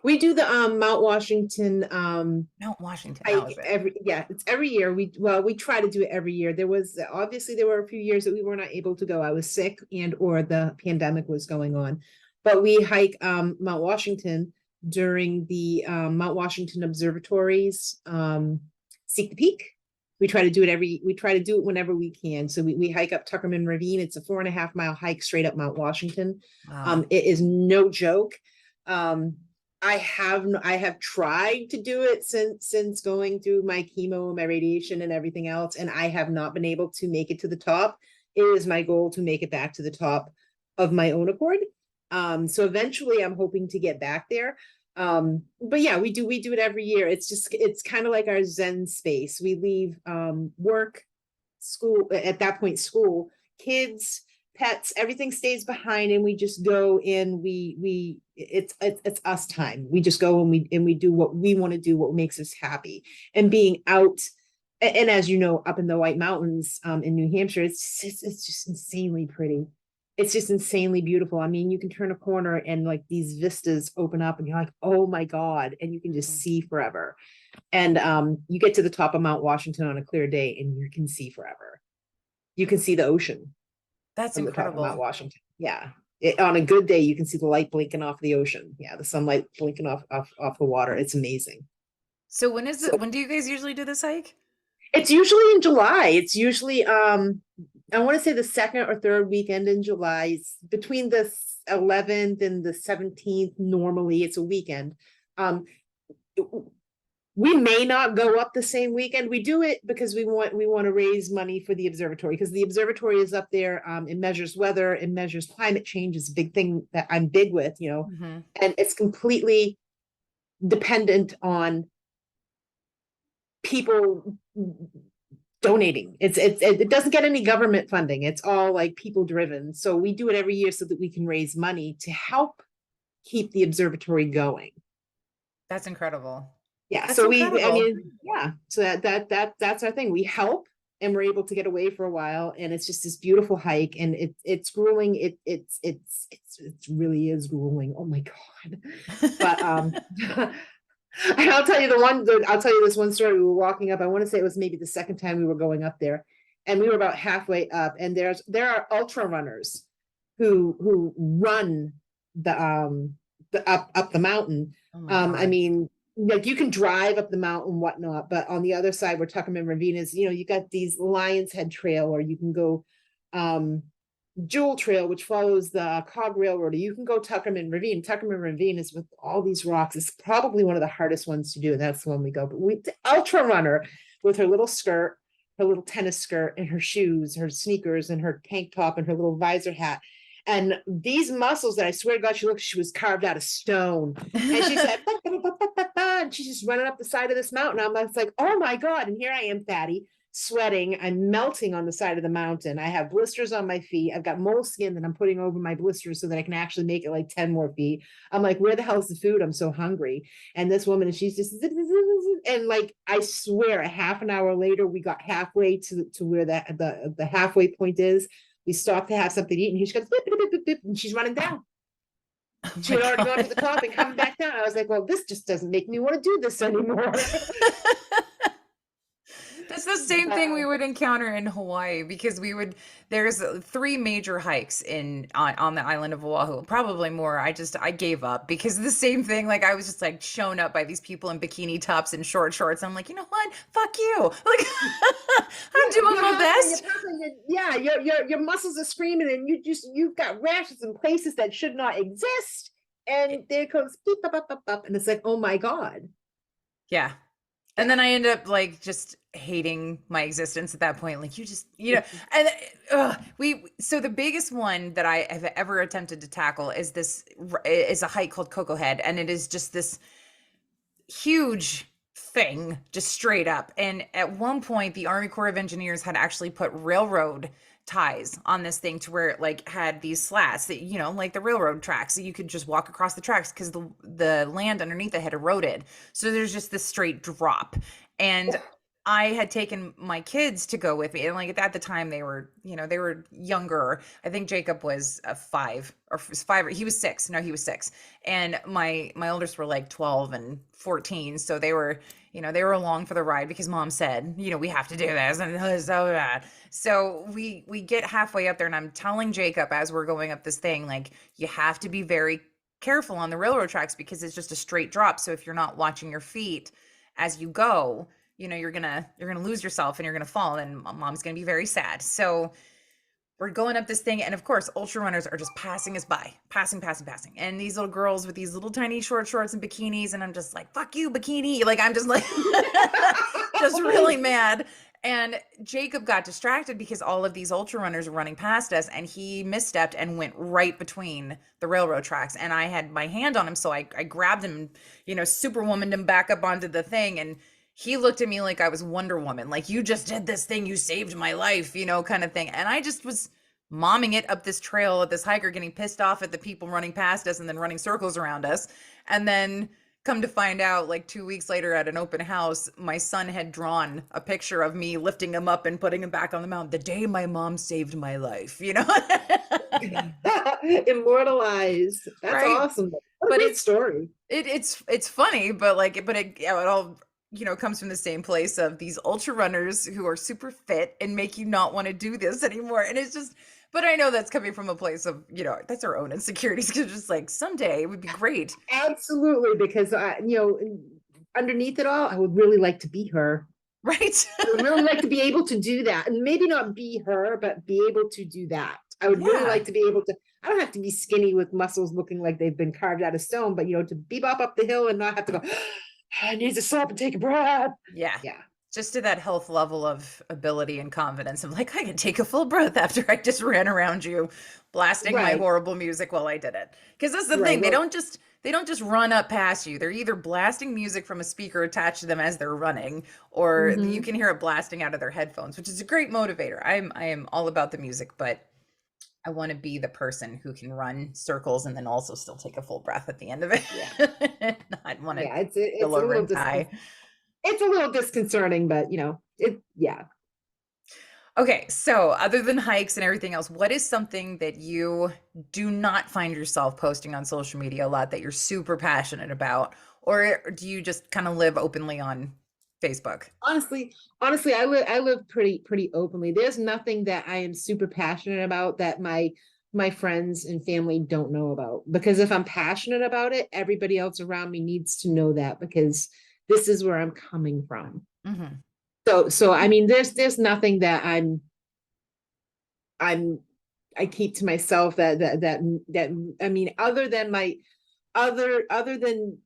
We do the Mount Washington
Mount Washington, how
hike
is it?
every, yeah, it's every year. We try to do it every year. There were a few years that we were not able to go. I was sick and or the pandemic was going on. But we hike Mount Washington during the Mount Washington Observatories Seek the Peak. We try to do it whenever we can. So we hike up Tuckerman Ravine. It's a 4.5 mile hike straight up Mount Washington.
Wow.
It is no joke. Um, I have tried to do it since going through my chemo, my radiation, and everything else, and I have not been able to make it to the top. It is my goal to make it back to the top of my own accord. So eventually, I'm hoping to get back there. But yeah, we do it every year. It's kind of like our Zen space. We leave work, school at that point, school, kids, pets, everything stays behind, and we just go in. It's us time. We just go and we do what we want to do, what makes us happy, and being out. And as you know, up in the White Mountains in New Hampshire, it's just insanely pretty. It's just insanely beautiful. I mean, you can turn a corner and like these vistas open up, and you're like, oh my God, and you can just see forever. And you get to the top of Mount Washington on a clear day, and you can see forever. You can see the ocean
That's
from the top of Mount
incredible.
Washington. Yeah. On a good day, you can see the light blinking off the ocean. Yeah, the sunlight blinking off the water. It's amazing.
So
So
when do you guys usually do this hike?
it's usually in July. It's usually I want to say the second or third weekend in July. It's between the 11th and the 17th. Normally, it's a weekend. Um, we may not go up the same weekend. We do it because we want to raise money for the observatory, because the observatory is up there. It measures weather, it measures climate change. Is a big thing that I'm big with,
Hmm.
and it's completely dependent on people donating. It doesn't get any government funding. It's all like people driven. So we do it every year so that we can raise money to help keep the observatory going.
That's incredible.
Yeah.
That's
So I
incredible.
mean, yeah. So that's our thing. We help and we're able to get away for a while, and it's just this beautiful hike, and it's grueling. It really is grueling. Oh my God. But and I'll tell you this one story. We were walking up. I want to say it was maybe the second time we were going up there, and we were about halfway up. And there are ultra runners who run the up the mountain.
Oh my
I
God.
mean, like you can drive up the mountain, whatnot, but on the other side where Tuckerman Ravine is, you got these Lions Head Trail, or you can go um Jewel Trail, which follows the Cog Railroad, or you can go Tuckerman Ravine. Tuckerman Ravine is with all these rocks. It's probably one of the hardest ones to do, and that's the one we go. But the ultra runner with her little skirt, her little tennis skirt, and her shoes, her sneakers, and her tank top, and her little visor hat. And these muscles that I swear to God, she was carved out of stone. And she said, "Bah, bah, bah, bah, bah, bah," and she's just running up the side of this mountain. I'm like, oh my God. And here I am, fatty, sweating. I'm melting on the side of the mountain. I have blisters on my feet. I've got moleskin that I'm putting over my blisters so that I can actually make it like 10 more feet. I'm like, where the hell's the food? I'm so hungry. And this woman, and she's just, and like, I swear a half an hour later, we got halfway to where the halfway point is. We stopped to have something to eat, and she goes, bip, bip, bip, bip, bip, and she's running down.
Oh
She
my
had already gone to the
God.
top and coming back down. I was like, well, this just doesn't make me want to do this anymore.
That's the same thing we
uh,
would encounter in Hawaii because there's three major hikes on the island of Oahu, probably more. I gave up because the same thing, like I was just like shown up by these people in bikini tops and short shorts. I'm like, you know what? Fuck you. Like I'm doing my best.
yeah, your muscles are screaming, and you've got rashes in places that should not exist. And there comes beep, up, up, up, up, and it's like, oh my God.
Yeah. And
Yeah.
then I end up like just hating my existence at that point. Like and so the biggest one that I have ever attempted to tackle is a hike called Coco Head, and it is just this huge thing, just straight up. And at one point, the Army Corps of Engineers had actually put railroad ties on this thing to where it like had these slats that like the railroad tracks, so you could just walk across the tracks because the land underneath it had eroded, so there's just this straight drop. And I had taken my kids to go with me, and like at the time they were younger. I think Jacob was 5, he was 6. No, he was 6. And my oldest were like 12 and 14, so they were along for the ride because mom said, we have to do this, and so we get halfway up there, and I'm telling Jacob as we're going up this thing, like, you have to be very careful on the railroad tracks because it's just a straight drop. So if you're not watching your feet as you go, you're gonna lose yourself and you're gonna fall, and mom's gonna be very sad. So we're going up this thing, and of course ultra runners are just passing us by, passing, and these little girls with these little tiny short shorts and bikinis, and I'm just like, fuck you, bikini. Like, I'm just like just really mad. And Jacob got distracted because all of these ultra runners were running past us, and he misstepped and went right between the railroad tracks, and I had my hand on him, so I grabbed him, superwomaned him back up onto the thing. And he looked at me like I was Wonder Woman, like, you just did this thing, you saved my life, kind of thing. And I just was momming it up this trail at this hiker, getting pissed off at the people running past us and then running circles around us. And then come to find out, like 2 weeks later at an open house, my son had drawn a picture of me lifting him up and putting him back on the mountain the day my mom saved my life.
Immortalized. That's
Right.
awesome. What a
But
great story.
it's funny, but it all comes from the same place of these ultra runners who are super fit and make you not want to do this anymore. And it's just, but I know that's coming from a place of, that's our own insecurities, because just like someday it would be great.
Absolutely, because underneath it all, I would really like to be her.
Right.
I would really like to be able to do that, and maybe not be her, but be able to do that. I would really
Yeah.
like to be able to. I don't have to be skinny with muscles looking like they've been carved out of stone, but to bebop up the hill and not have to go. I need to stop and take a breath.
Yeah.
Yeah,
Just to that health level of ability and confidence of like, I can take a full breath after I just ran around you blasting my
right,
horrible music while I did it. Because that's the
right.
thing.
Well,
They don't just run up past you. They're either blasting music from a speaker attached to them as they're running, or you
mhm.
can hear it blasting out of their headphones, which is a great motivator. I am all about the music, but I want to be the person who can run circles and then also still take a full breath at the end of it.
Yeah,
Not want to
yeah.
go
It's a
over
little
and die.
it's a little disconcerting, but it. Yeah.
Okay, so other than hikes and everything else, what is something that you do not find yourself posting on social media a lot that you're super passionate about? Or do you just kind of live openly on Facebook?
Honestly, I live pretty openly. There's nothing that I am super passionate about that my friends and family don't know about. Because if I'm passionate about it, everybody else around me needs to know that, because this is where I'm coming from.
Hmm.
So I mean, there's nothing that I'm I keep to myself that I mean, other than my other than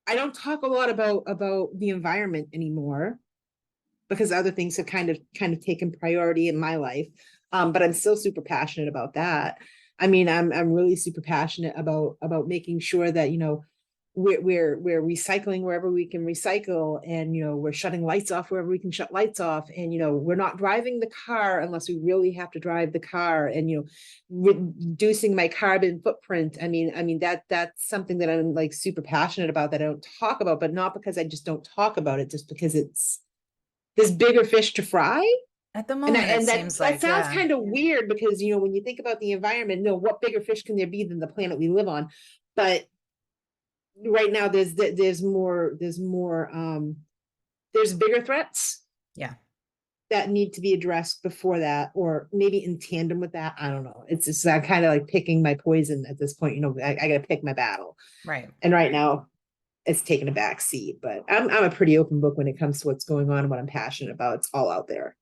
I don't talk a lot about the environment anymore, because other things have kind of taken priority in my life. But I'm still super passionate about that. I mean, I'm really super passionate about making sure that we're recycling wherever we can recycle, and we're shutting lights off wherever we can shut lights off, and we're not driving the car unless we really have to drive the car, and reducing my carbon footprint. I mean that's something that I'm like super passionate about, that I don't talk about, but not because I just don't talk about it, just because it's there's bigger fish to fry.
At the
And
moment, it
and
seems
that
like,
sounds
yeah.
kind of weird, because when you think about the environment, what bigger fish can there be than the planet we live on? But right now there's bigger threats
Yeah.
that need to be addressed before that, or maybe in tandem with that. I don't know. It's just kind of like picking my poison at this point. I gotta pick my battle.
Right.
And right now it's taken a back seat, but I'm a pretty open book when it comes to what's going on and what I'm passionate about. It's all out there.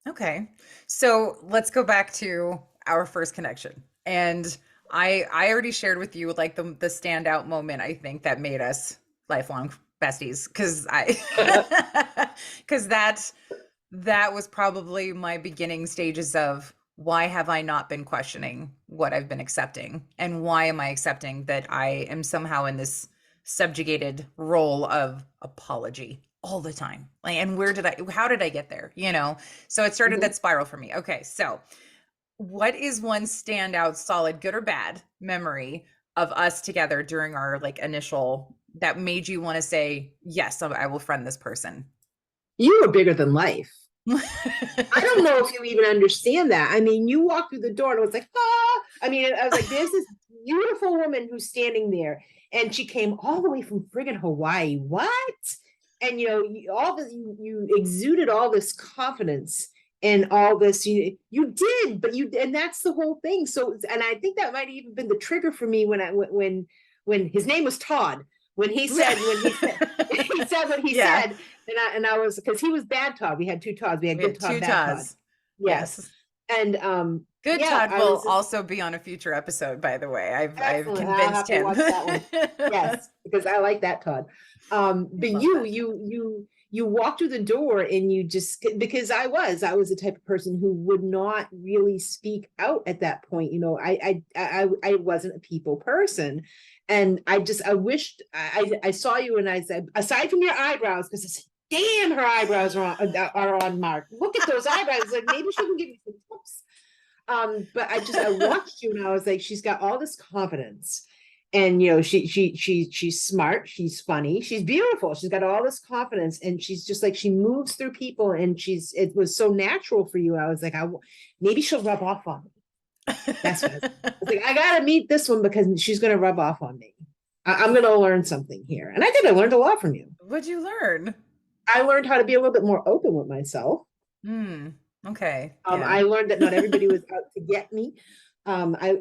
Okay. So let's go back to our first connection. And I already shared with you like the standout moment I think that made us lifelong besties because I because that was probably my beginning stages of why have I not been questioning what I've been accepting, and why am I accepting that I am somehow in this subjugated role of apology all the time, like, and how did I get there, so it started
Mhm.
that spiral for me. Okay, so what is one standout solid, good or bad, memory of us together during our like initial that made you want to say yes, I will friend this person?
You were bigger than life. I don't know if you even understand that. I mean, you walked through the door and it was like, ah. I mean, I was like, there's this beautiful woman who's standing there, and she came all the way from friggin' Hawaii. What? And you exuded all this confidence and all this. You did, and that's the whole thing. So, and I think that might have even been the trigger for me when his name was Todd. When he said he said what he
Yeah,
said, and I was, because he was bad Todd. We had two Todds. We had
we
good
had
Todd,
two
bad Todd.
Taz.
Yes.
Yes.
And
Good
yeah,
Todd
I
will
was just
also be on a future episode, by the way. I've
excellent. I'll
convinced
have to
him.
watch that one. Yes, because I like that Todd.
I
But
love that.
you walk through the door, and you just, because I was the type of person who would not really speak out at that point. I wasn't a people person, and I wished I saw you, and I said, aside from your eyebrows, because I said, damn, her eyebrows are on mark. Look at those eyebrows. Like, maybe she can give me some tips. But I watched you, and I was like, she's got all this confidence, and she's smart, she's funny, she's beautiful, she's got all this confidence, and she's just like, she moves through people, and it was so natural for you. I was like, maybe she'll rub off on me. That's what I was like, I gotta meet this one, because she's gonna rub off on me. I'm gonna learn something here, and I think I learned a lot from you.
What'd you learn?
I learned how to be a little bit more open with myself.
Hmm. Okay. Yeah.
I learned that not everybody was out to get me. I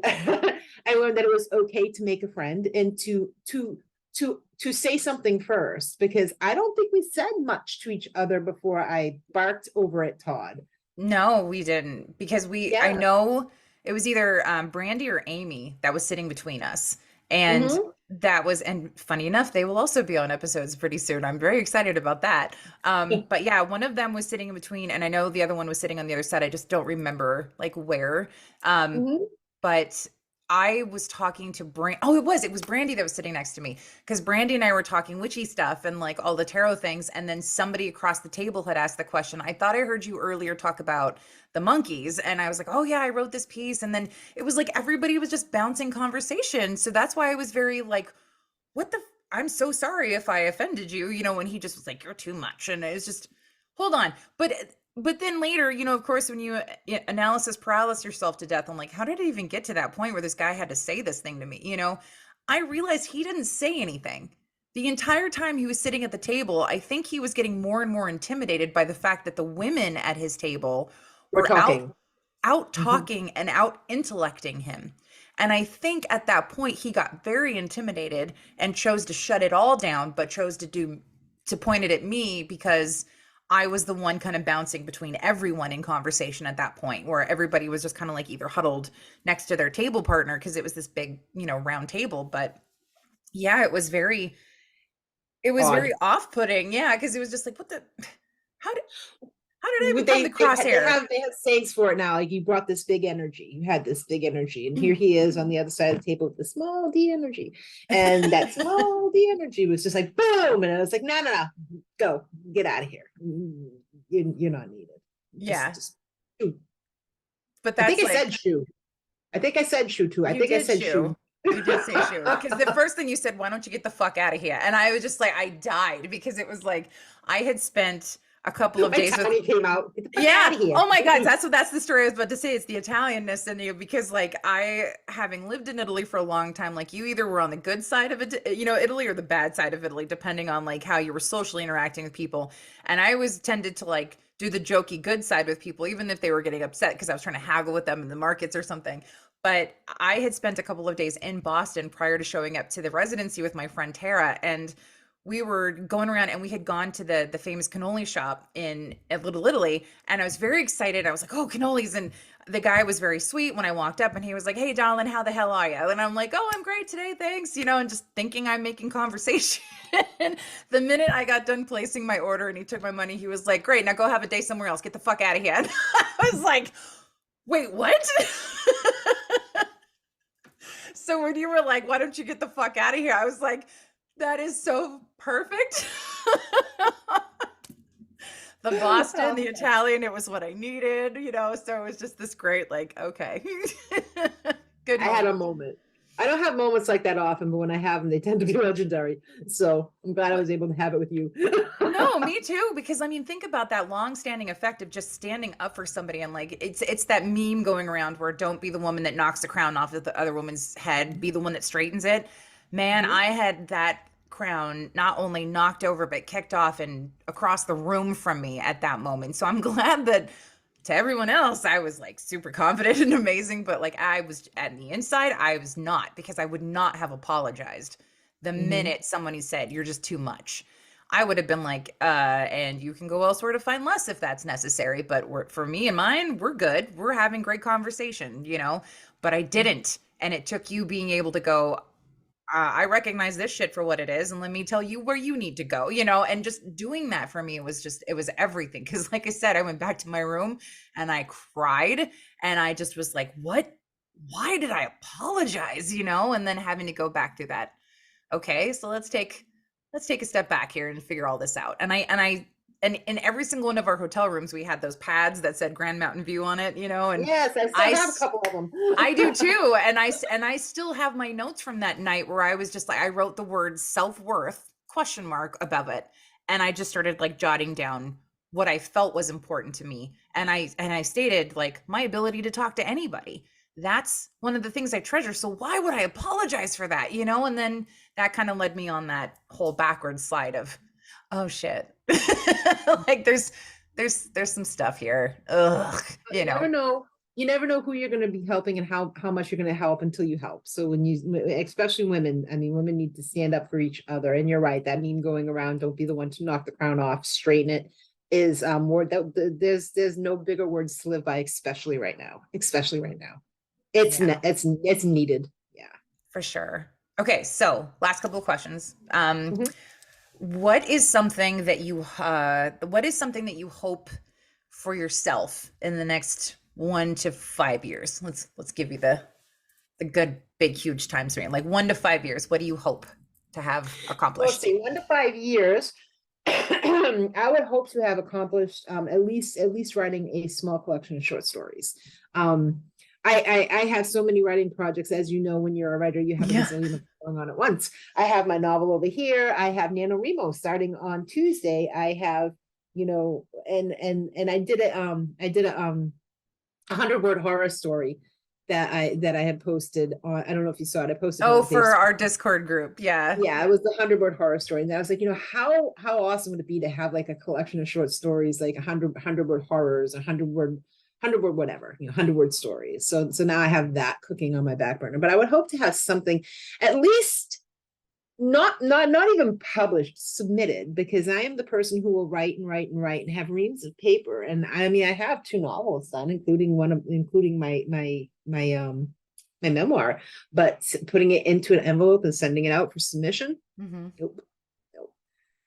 I learned that it was okay to make a friend, and to say something first, because I don't think we said much to each other before I barked over at Todd.
No, we didn't because I
Yeah.
know it was either Brandy or Amy that was sitting between us. And
Hmm.
and funny enough, they will also be on episodes pretty soon. I'm very excited about that. But yeah, one of them was sitting in between, and I know the other one was sitting on the other side. I just don't remember like where. Um,
Hmm.
but I was talking to Oh, it was Brandy that was sitting next to me because Brandy and I were talking witchy stuff and like all the tarot things, and then somebody across the table had asked the question. I thought I heard you earlier talk about the monkeys, and I was like, oh yeah, I wrote this piece, and then it was like everybody was just bouncing conversation, so that's why I was very like, what the? I'm so sorry if I offended you, when he just was like, you're too much. And it was just, hold on. But then later, of course, when you analysis paralysis yourself to death, I'm like, how did it even get to that point where this guy had to say this thing to me? I realized he didn't say anything. The entire time he was sitting at the table, I think he was getting more and more intimidated by the fact that the women at his table
We're
were
talking.
out
Hmm.
talking and out intellecting him. And I think at that point he got very intimidated and chose to shut it all down, but chose to point it at me because I was the one kind of bouncing between everyone in conversation at that point, where everybody was just kind of like either huddled next to their table partner because it was this big, round table. But yeah, it was very
Odd.
off-putting. Yeah, because it was just like, how did how did I
Would
become the crosshair?
they have sayings for it now. Like, you brought this big energy, you had this big energy, and here he is on the other side of the table with the small d energy, and that small d energy was just like boom, and I was like, no, no, no, go, get out of here. You're not needed.
Yeah,
Just shoot.
but
I think
that's
I
like,
said shoot. I think I said shoot too. I
you
think I
did
said shoot.
shoo. You did say shoo. Because the first thing you said, why don't you get the fuck out of here? And I was just like, I died because it was like I had spent a couple of
My
days with
tummy came out. Get the fuck out
yeah.
of here.
Oh my God. That's the story I was about to say. It's the Italianness in you because like having lived in Italy for a long time, like you either were on the good side of it, Italy or the bad side of Italy, depending on like how you were socially interacting with people. And I always tended to like do the jokey good side with people, even if they were getting upset because I was trying to haggle with them in the markets or something. But I had spent a couple of days in Boston prior to showing up to the residency with my friend Tara, and we were going around and we had gone to the famous cannoli shop in at Little Italy, and I was very excited. I was like, oh, cannolis. And the guy was very sweet when I walked up, and he was like, hey darling, how the hell are you? And I'm like, oh, I'm great today, thanks, and just thinking I'm making conversation. The minute I got done placing my order and he took my money, he was like, great, now go have a day somewhere else, get the fuck out of here. And I was like, wait, what? So when you were like, why don't you get the fuck out of here? I was like, that is so perfect. The Boston, the
Oh,
Italian, it was what I needed, so it was just this great, like, okay. Good
I had a
moment.
moment. I don't have moments like that often, but when I have them, they tend to be legendary. So I'm glad I
Well,
was able to have it with you.
no, me too, because I mean, think about that long-standing effect of just standing up for somebody, and like it's that meme going around where don't be the woman that knocks the crown off of the other woman's head, be the one that straightens it. Man,
Mhm.
I had that crown not only knocked over but kicked off and across the room from me at that moment. So I'm glad that to everyone else I was like super confident and amazing, but like I was at the inside, I was not, because I would not have apologized the
Mhm.
minute somebody said you're just too much. I would have been like, and you can go elsewhere to find less if that's necessary. But for me and mine, we're good. We're having great conversation. But I didn't. And it took you being able to go, I recognize this shit for what it is. And let me tell you where you need to go. And just doing that for me was it was everything. Cause like I said, I went back to my room and I cried and I just was like, what? Why did I apologize? And then having to go back through that, okay, so let's take a step back here and figure all this out. And in every single one of our hotel rooms we had those pads that said Grand Mountain View on it. And
Yes, I still
i
have a couple of them.
I do too. And I still have my notes from that night where I was just like, I wrote the word self-worth question mark above it, and I just started like jotting down what I felt was important to me. And I stated like my ability to talk to anybody. That's one of the things I treasure. So why would I apologize for that? And then that kind of led me on that whole backwards slide of, oh shit. Like there's some stuff here. Ugh,
You never know. you never know who you're going to be helping and how much you're going to help until you help. So when you, especially women, I mean, women need to stand up for each other. And you're right, that mean going around, don't be the one to knock the crown off, straighten it, is word that there's no bigger words to live by, especially right now. Especially right now.
Yeah,
It's needed. Yeah.
for sure. Okay, so last couple of questions.
Mhm.
What is something that you hope for yourself in the next 1 to 5 years? Let's give you the good big huge time span. Like 1 to 5 years, what do you hope to have
Well, let's
accomplished?
see, 1 to 5 years. I would hope to have accomplished at least writing a small collection of short stories. Um, I have so many writing projects. As you know, when you're a writer, you have a
Yeah.
gazillion of going on at once. I have my novel over here. I have NaNoWriMo starting on Tuesday. I have, and I did a 100-word horror story that I had posted on. I don't know if you saw it. I posted it
Oh,
on
for
Facebook.
our Discord group. Yeah.
Yeah, it was the 100-word horror story. And I was like, how awesome would it be to have like a collection of short stories, like 100-word horrors, 100-word whatever, 100-word stories. So now I have that cooking on my back burner. But I would hope to have something at least not even published, submitted, because I am the person who will write and write and write and have reams of paper. And I mean, I have 2 novels done, including my memoir, but putting it into an envelope and sending it out for submission,
Hmm.
nope, nope.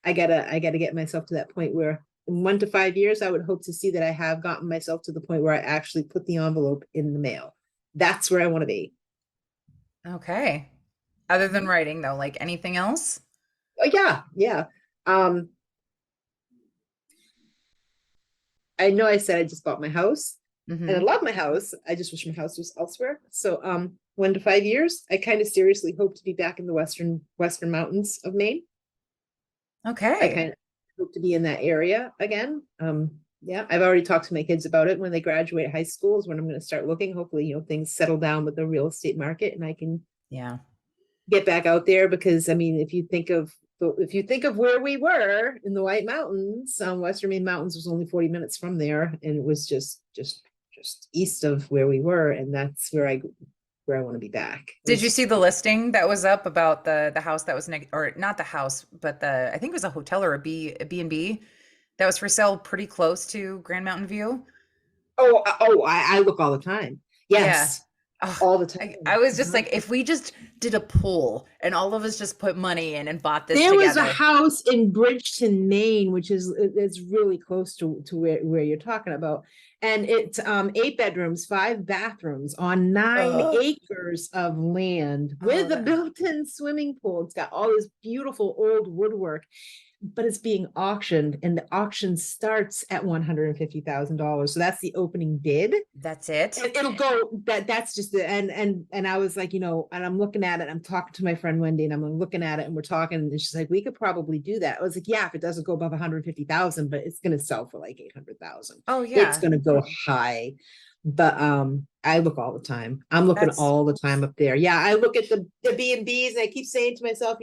I gotta get myself to that point where in 1 to 5 years, I would hope to see that I have gotten myself to the point where I actually put the envelope in the mail. That's where I want to be.
Okay. Other than
Mhm.
writing, though, like anything else?
Oh yeah, yeah. Um, I know I said I just bought my house and I
Hmm.
love my house. I just wish my house was elsewhere. So 1 to 5 years, I kind of seriously hope to be back in the western mountains of Maine. I
Okay.
kind of hope to be in that area again. Yeah, I've already talked to my kids about it. When they graduate high school is when I'm going to start looking. Hopefully, things settle down with the real estate market and I can
Yeah.
get back out there, because I mean, if you think of where we were in the White Mountains, Western Maine Mountains was only 40 minutes from there, and it was just east of where we were, and that's where I want to be back. It
Did you
was
see the listing that was up about the house that was or not the house, but I think it was a hotel or a B and B that was for sale pretty close to Grand Mountain View?
I look all the time.
Yeah.
Yes,
Oh,
all the
I
time.
was just
Uh-huh.
like, if we just did a pool and all of us just put money in and bought this
There was a
together.
house in Bridgeton, Maine, which is it's really close to where you're talking about. And it's 8 bedrooms, 5 bathrooms on nine
Oh,
acres of land
oh,
with a
that,
built-in swimming pool. It's got all this beautiful old woodwork, but it's being auctioned, and the auction starts at $150,000. So that's the opening bid.
that's it.
It'll go, that's just the, and I was like, and I'm looking at it, I'm talking to my friend Wendy, and I'm looking at it, and we're talking, and she's like, we could probably do that. I was like, yeah, if it doesn't go above 150,000, but it's going to sell for like 800,000.
Oh
It's
yeah.
going to go high. But I look all the time. I'm looking
That's
all the time up there. Yeah, I look at the B&Bs, and I keep saying to myself,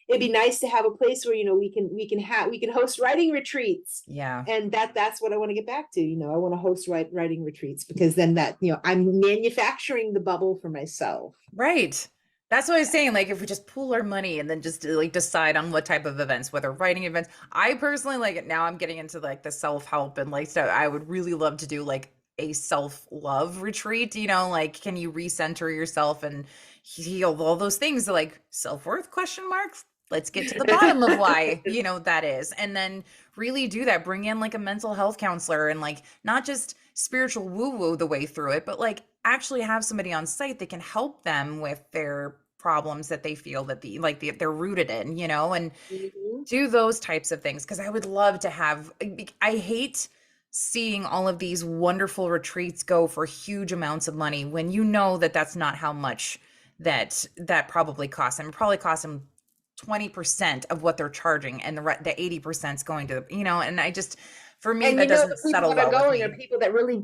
it'd be nice to have a place where we can host writing retreats.
yeah.
And that's what I want to get back to. I want to host writing retreats, because then that, I'm manufacturing the bubble for myself.
Right. That's what I was saying. Like, if we just pool our money and then just like decide on what type of events, whether writing events. I personally like it now. I'm getting into like the self-help and like so I would really love to do like a self-love retreat, like can you recenter yourself and heal all those things like self-worth question marks? Let's get to the bottom of why, that is. And then really do that. Bring in like a mental health counselor and like not just spiritual woo-woo the way through it, but like actually have somebody on site that can help them with their problems that they feel that they're rooted in, and
Mhm.
do those types of things because I would love to have. I hate seeing all of these wonderful retreats go for huge amounts of money when you know that that's not how much that probably costs them. It probably costs them 20% of what they're charging and the 80% is going to, and I just, for me,
And
that
the
doesn't
people
settle
that are
well with
going are
me.
people that really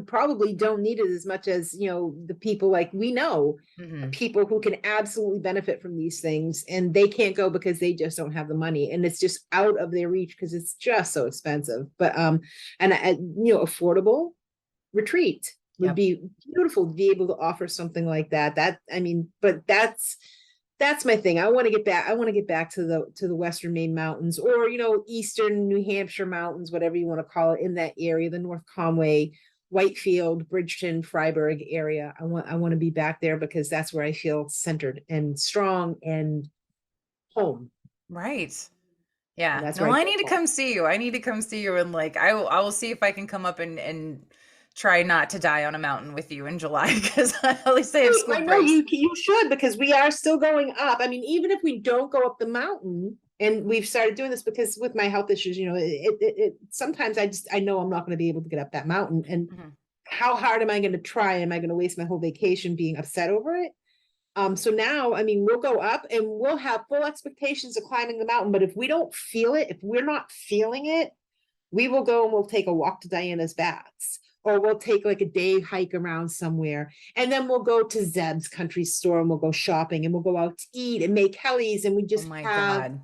probably don't need it as much as, the people like we know,
Hmm.
people who can absolutely benefit from these things, and they can't go because they just don't have the money, and it's just out of their reach because it's just so expensive. But and affordable retreat. Would
Yep.
be beautiful to be able to offer something like that. I mean, but that's my thing. I want to get back. I want to get back to the Western Maine Mountains, or Eastern New Hampshire Mountains, whatever you want to call it, in that area, the North Conway, Whitefield, Bridgeton, Freiburg area. I want to be back there because that's where I feel centered and strong and home.
Right.
And
Yeah.
that's where
No,
I
I
feel
need to
home.
come see you. I need to come see you, and like I will see if I can come up and try not to die on a mountain with you in July because at least I have school
I know
breaks.
you should, because we are still going up. I mean, even if we don't go up the mountain, and we've started doing this because with my health issues, sometimes I know I'm not going to be able to get up that mountain. And
Mhm.
how hard am I going to try? Am I going to waste my whole vacation being upset over it? So now, I mean, we'll go up and we'll have full expectations of climbing the mountain. But if we don't feel it, if we're not feeling it, we will go and we'll take a walk to Diana's Baths, or we'll take like a day hike around somewhere. And then we'll go to Zeb's country store and we'll go shopping and we'll go out to eat and make hellies. And
Oh my God.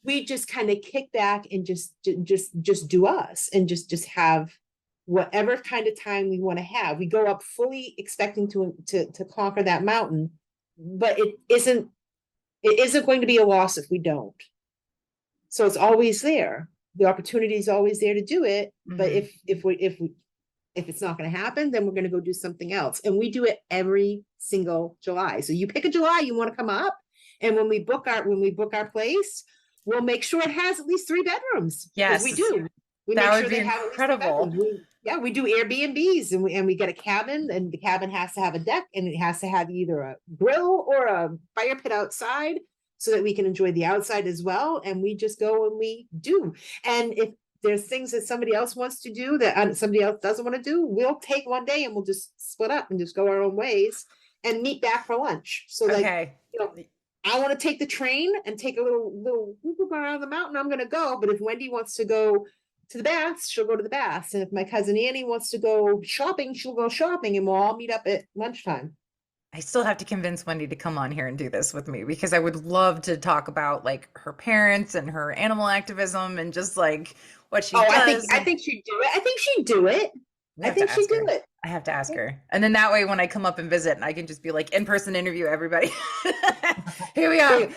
we just kind of kick back and just do us, and just have whatever kind of time we want to have. We go up fully expecting to conquer that mountain, but it isn't going to be a loss if we don't. So it's always there. The opportunity is always there to do it. But
Hmm.
if it's not going to happen, then we're going to go do something else. And we do it every single July. So you pick a July you want to come up, and when we book our place, we'll make sure it has at least 3 bedrooms, because we
Yes,
do. We make
that would
sure
be
they have at least 3 bedrooms.
incredible.
We do Airbnbs, and we get a cabin, and the cabin has to have a deck, and it has to have either a grill or a fire pit outside, so that we can enjoy the outside as well. And we just go and we do. And if there's things that somebody else wants to do that somebody else doesn't want to do, we'll take one day and we'll just split up and just go our own ways and meet back for lunch. So like,
Okay.
you know, I want to take the train and take a little whoop around the mountain, I'm going to go. But if Wendy wants to go to the baths, she'll go to the baths. And if my cousin Annie wants to go shopping, she'll go shopping, and we'll all meet up at lunchtime.
I still have to convince Wendy to come on here and do this with me because I would love to talk about like her parents and her animal activism and just like what she
Oh,
does.
I
And
think she'd do it. I think she'd do it.
I
I
have to
think she'd
ask
do
her.
it.
I have to ask her. And then that way when I come up and visit, I can just be like in-person interview everybody. Here we are.
Great.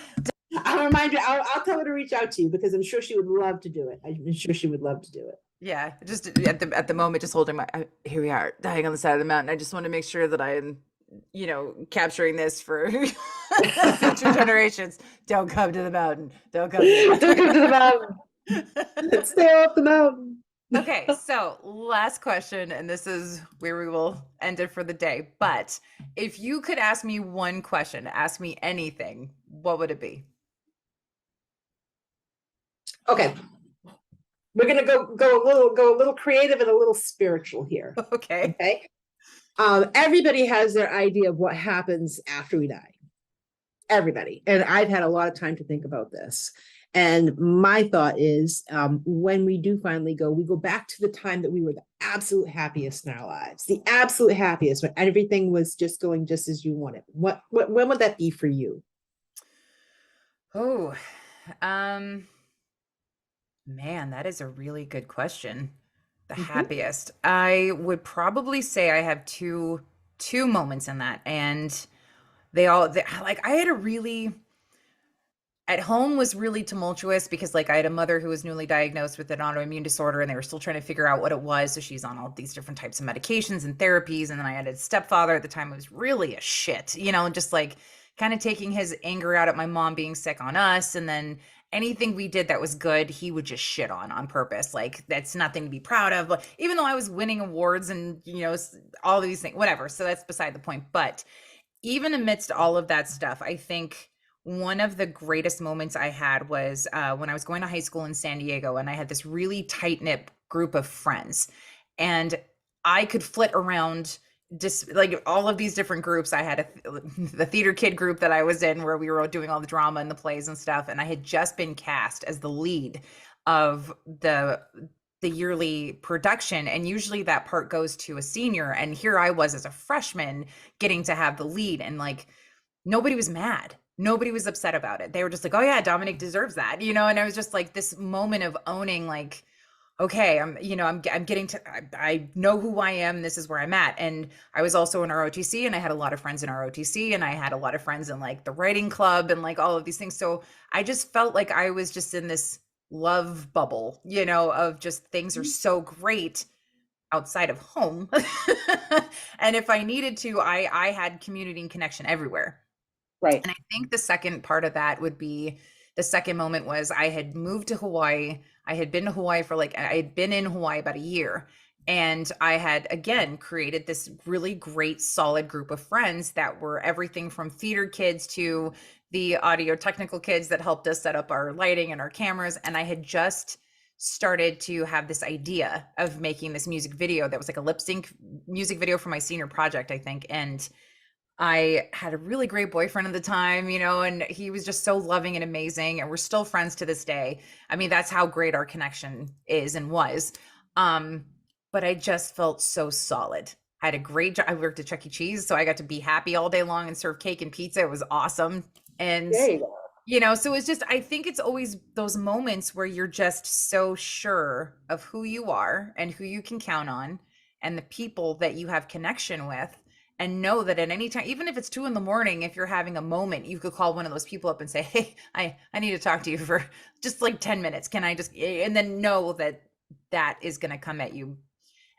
I'll remind you. I'll tell her to reach out to you, because I'm sure she would love to do it. I'm sure she would love to do it.
Yeah, just at the moment, just holding my. Here we are, dying on the side of the mountain. I just want to make sure that I am, capturing this for future generations. Don't come to the mountain. Don't come to
Don't come to the
the
mountain.
mountain.
Stay off the mountain.
Okay, so last question, and this is where we will end it for the day. But if you could ask me one question, ask me anything, what would it be?
Okay, we're gonna go a little creative and a little spiritual here.
Okay.
Okay. Everybody has their idea of what happens after we die. Everybody. And I've had a lot of time to think about this. And my thought is, when we do finally go, we go back to the time that we were the absolute happiest in our lives, the absolute happiest, when everything was just going just as you wanted. When would that be for you?
Oh, um, man, that is a really good question. The
Mhm.
happiest. I would probably say I have two moments in that, and like I had a really at home was really tumultuous because like I had a mother who was newly diagnosed with an autoimmune disorder and they were still trying to figure out what it was. So she's on all these different types of medications and therapies. And then I had a stepfather at the time who was really a shit, just like kind of taking his anger out at my mom being sick on us. And then anything we did that was good, he would just shit on purpose. Like that's nothing to be proud of. But even though I was winning awards and, all these things, whatever. So that's beside the point. But even amidst all of that stuff, I think one of the greatest moments I had was when I was going to high school in San Diego, and I had this really tight knit group of friends, and I could flit around just like all of these different groups. I had the theater kid group that I was in, where we were doing all the drama and the plays and stuff, and I had just been cast as the lead of the yearly production, and usually that part goes to a senior, and here I was as a freshman getting to have the lead, and like nobody was mad, nobody was upset about it. They were just like, oh yeah, Dominic deserves that, and I was just like this moment of owning like, okay, I'm getting to, I know who I am. This is where I'm at. And I was also in ROTC, and I had a lot of friends in ROTC, and I had a lot of friends in like the writing club and like all of these things. So I just felt like I was just in this love bubble, of just things are so great outside of home. And if I needed to, I had community and connection everywhere.
Right.
And I think the second part of that would be, the second moment was I had moved to Hawaii. I had been to Hawaii for like, I had been in Hawaii about a year. And I had again created this really great, solid group of friends that were everything from theater kids to the audio technical kids that helped us set up our lighting and our cameras. And I had just started to have this idea of making this music video that was like a lip sync music video for my senior project, I think. And I had a really great boyfriend at the time, and he was just so loving and amazing. And we're still friends to this day. I mean, that's how great our connection is and was. Um, but I just felt so solid. I had a great job. I worked at Chuck E. Cheese, so I got to be happy all day long and serve cake and pizza. It was awesome. And
There you go.
so it's just, I think it's always those moments where you're just so sure of who you are and who you can count on and the people that you have connection with, and know that at any time, even if it's 2 a.m, if you're having a moment, you could call one of those people up and say, hey, I need to talk to you for just like 10 minutes. Can I just, and then know that that is going to come at you.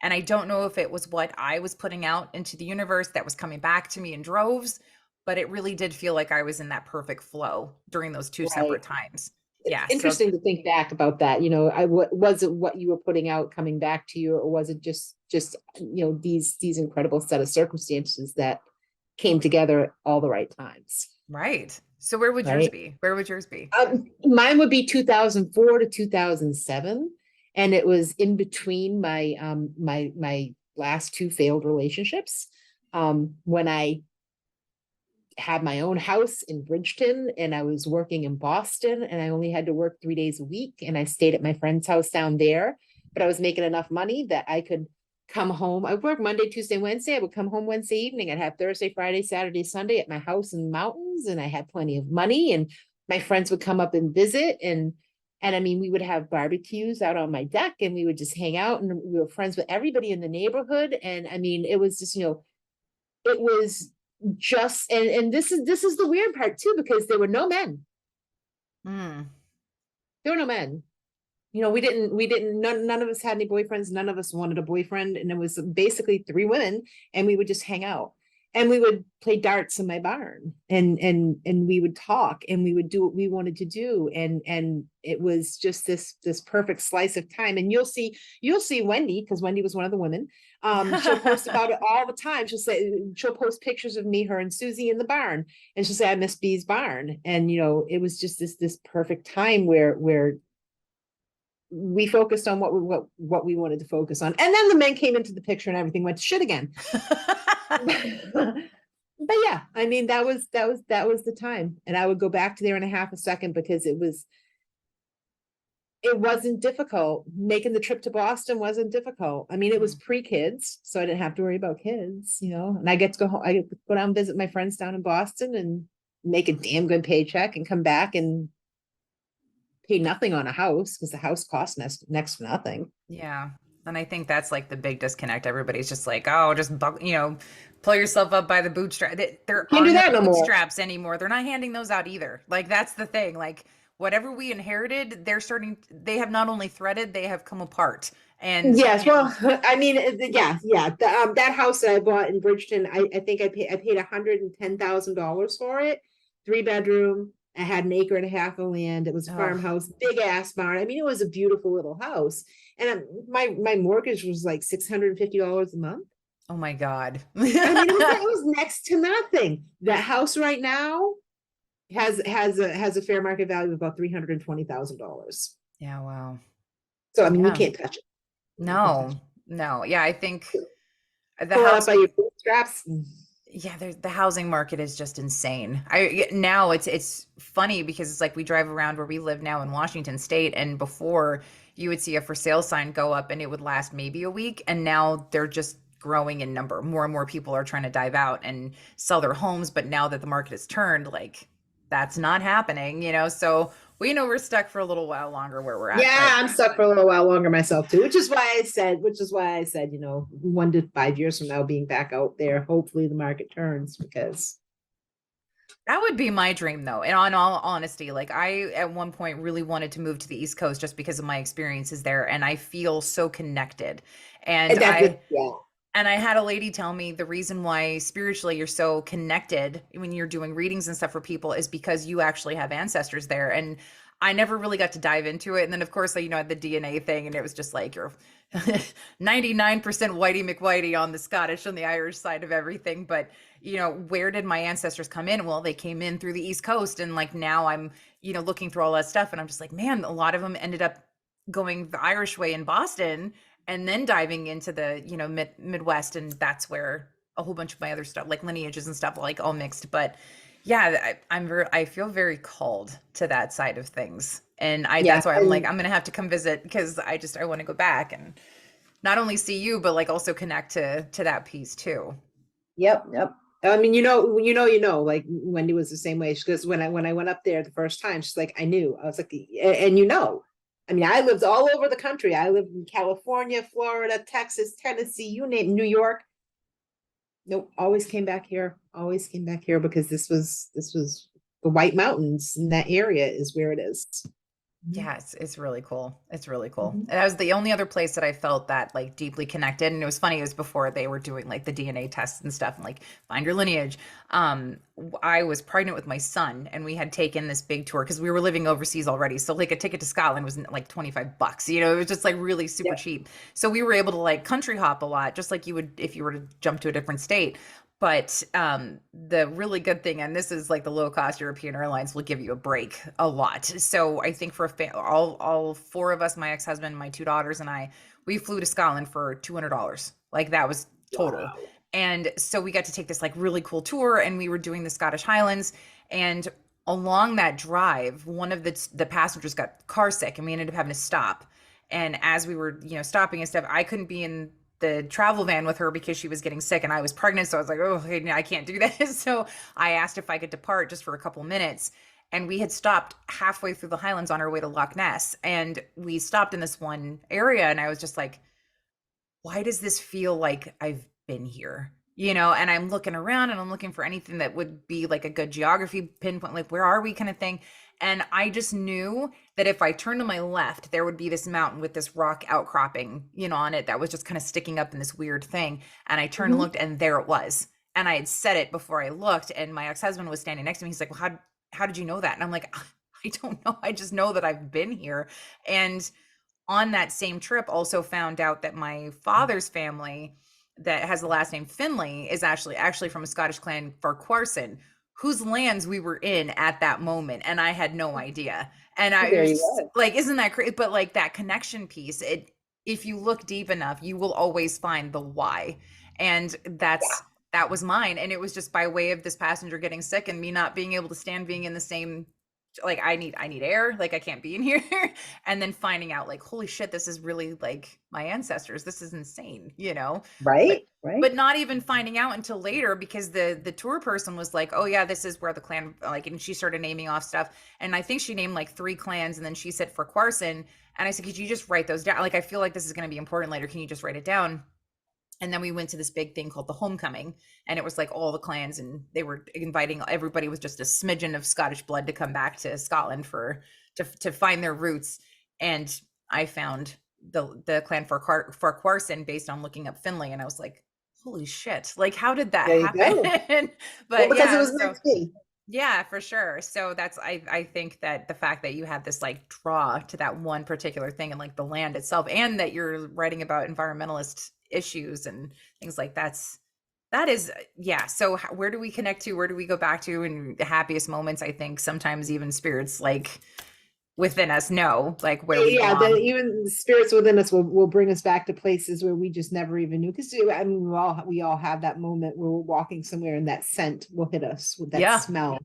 And I don't know if it was what I was putting out into the universe that was coming back to me in droves, but it really did feel like I was in that perfect flow during those two
Right.
separate times.
It's
Yeah. So,
interesting to think back about that. Was it what you were putting out coming back to you, or was it just these incredible set of circumstances that came together at all the right times,
right. So where would yours
right?
be? Where would yours be?
Mine would be 2004 to 2007, and it was in between my last two failed relationships. When I had my own house in Bridgeton, and I was working in Boston, and I only had to work 3 days a week, and I stayed at my friend's house down there, but I was making enough money that I could come home. I worked Monday, Tuesday, Wednesday. I would come home Wednesday evening. I'd have Thursday, Friday, Saturday, Sunday at my house in the mountains, and I had plenty of money, and my friends would come up and visit, and I mean, we would have barbecues out on my deck, and we would just hang out, and we were friends with everybody in the neighborhood. And I mean, it was just, it was just, and this is the weird part too, because there were no men.
Mm.
There were no men. We didn't none of us had any boyfriends, none of us wanted a boyfriend, and it was basically three women, and we would just hang out, and we would play darts in my barn, and we would talk, and we would do what we wanted to do, and it was just this perfect slice of time. And you'll see Wendy, because Wendy was one of the women. She'll post about it all the time. She'll post pictures of me, her, and Susie in the barn, and she'll say, I miss Bee's barn. And it was just this perfect time where we focused on what we wanted to focus on, and then the men came into the picture, and everything went to shit again. But yeah, I mean, that was the time, and I would go back to there in a half a second, because it wasn't difficult. Making the trip to Boston wasn't difficult. I mean, it was pre-kids, so I didn't have to worry about kids, and I get to go home. I get to go down and visit my friends down in Boston, and make a damn good paycheck, and come back and pay nothing on a house, because the house costs next to nothing.
Yeah. And I think that's like the big disconnect. Everybody's just like, oh, just pull yourself up by the bootstrap. There
Can't
are
do
no
that no more.
bootstraps anymore. They're not handing those out either. Like that's the thing. Like whatever we inherited, they have not only threaded, they have come apart.
Yes,
And
well, I mean, yeah. That house that I bought in Bridgeton, I think I paid $110,000 for it. 3 bedroom. I had an acre and a half of land. It was a
oh,
farmhouse, big ass barn. I mean, it was a beautiful little house. And my mortgage was like $650 a month.
oh my God.
I mean, it was next to nothing. That house right now has a fair market value of about $320,000.
Yeah, wow.
So I mean, you
Yeah.
can't touch it. You can't touch
No, no. Yeah, I think
it.
the
Pull it up by
housing
your bootstraps.
yeah, the housing market is just insane. I now it's funny because it's like we drive around where we live now in Washington State, and before you would see a for sale sign go up and it would last maybe a week, and now they're just growing in number. More and more people are trying to dive out and sell their homes, but now that the market has turned, like that's not happening. So we're stuck for a little while longer where we're at,
Yeah,
but
I'm stuck for a little while longer myself too, which is why I said, 1 to 5 years from now being back out there, hopefully the market turns because
that would be my dream though. And on all honesty, like I at one point really wanted to move to the East Coast just because of my experiences there and I feel so connected. And I
yeah.
and I had a lady tell me the reason why spiritually you're so connected when you're doing readings and stuff for people is because you actually have ancestors there. And I never really got to dive into it. And then, of course, you know, I had the DNA thing, and it was just like you're 99% Whitey McWhitey on the Scottish and the Irish side of everything. But, you know, where did my ancestors come in? Well, they came in through the East Coast. And like now I'm, you know, looking through all that stuff. And I'm just like, man, a lot of them ended up going the Irish way in Boston and then diving into the Midwest, and that's where a whole bunch of my other stuff like lineages and stuff like all mixed. But yeah, I feel very called to that side of things, and I
Yeah.
that's why I'm like
And
I'm gonna have to come visit because I want to go back and not only see you but like also connect to that piece too.
yep, yep. I mean, like Wendy was the same way. Because when I went up there the first time, she's like, I knew. I was like, and I mean, I lived all over the country. I lived in California, Florida, Texas, Tennessee, you name New York. Nope, always came back here. Always came back here because this was the White Mountains, and that area is where it is. Mhm.
Yeah, it's really cool. It's really cool.
Mhm.
And that was the only other place that I felt that like deeply connected. And it was funny, it was before they were doing like the DNA tests and stuff and like find your lineage. I was pregnant with my son and we had taken this big tour because we were living overseas already. So like a ticket to Scotland was like $25. You know, it was just like really super
Yep.
cheap. So we were able to like country hop a lot, just like you would if you were to jump to a different state. But the really good thing, and this is like the low cost European airlines will give you a break a lot. So I think for all four of us, my ex husband, my two daughters, and I, we flew to Scotland for $200. Like that was total.
Wow.
And so we got to take this like really cool tour, and we were doing the Scottish Highlands. And along that drive, one of the passengers got car sick, and we ended up having to stop. And as we were, stopping and stuff, I couldn't be in the travel van with her because she was getting sick and I was pregnant. So I was like, oh, I can't do this. So I asked if I could depart just for a couple minutes. And we had stopped halfway through the Highlands on our way to Loch Ness. And we stopped in this one area. And I was just like, why does this feel like I've been here? And I'm looking around and I'm looking for anything that would be like a good geography pinpoint, like where are we kind of thing. And I just knew that if I turned to my left, there would be this mountain with this rock outcropping, on it that was just kind of sticking up in this weird thing. And I turned and
Mhm.
looked and there it was. And I had said it before I looked and my ex-husband was standing next to me. He's like, well, how did you know that? And I'm like, I don't know. I just know that I've been here. And on that same trip also found out that my father's family that has the last name Finley is actually from a Scottish clan Farquharson, whose lands we were in at that moment, and I had no idea. And I
There
was
you
just
go.
like, isn't that crazy? But like that connection piece, if you look deep enough, you will always find the why. And that was mine. And it was just by way of this passenger getting sick and me not being able to stand being in the same, like I need air, like I can't be in here. And then finding out like holy shit, this is really like my ancestors, this is insane. but
Right, right.
but not even finding out until later because the tour person was like, oh yeah, this is where the clan, like, and she started naming off stuff, and I think she named like 3 clans, and then she said for Quarson, and I said, could you just write those down, like I feel like this is going to be important later, can you just write it down? And then we went to this big thing called the homecoming, and it was like all the clans, and they were inviting everybody with just a smidgen of Scottish blood to come back to Scotland to find their roots. And I found the clan for Farquharson based on looking up Finley, and I was like, holy shit, like how did that
There you
happen?
go. Well,
But
because it
yeah,
was meant
so
to be.
yeah, for sure. So that's I think that the fact that you had this like draw to that one particular thing and like the land itself, and that you're writing about environmentalist issues and things like that is yeah. So where do we connect to? Where do we go back to? And the happiest moments, I think sometimes even spirits like within us know like where we
Yeah,
belong.
even the spirits within us will bring us back to places where we just never even knew. Because I mean, we all have that moment where we're walking somewhere and that scent will hit us with that
Yeah,
smell,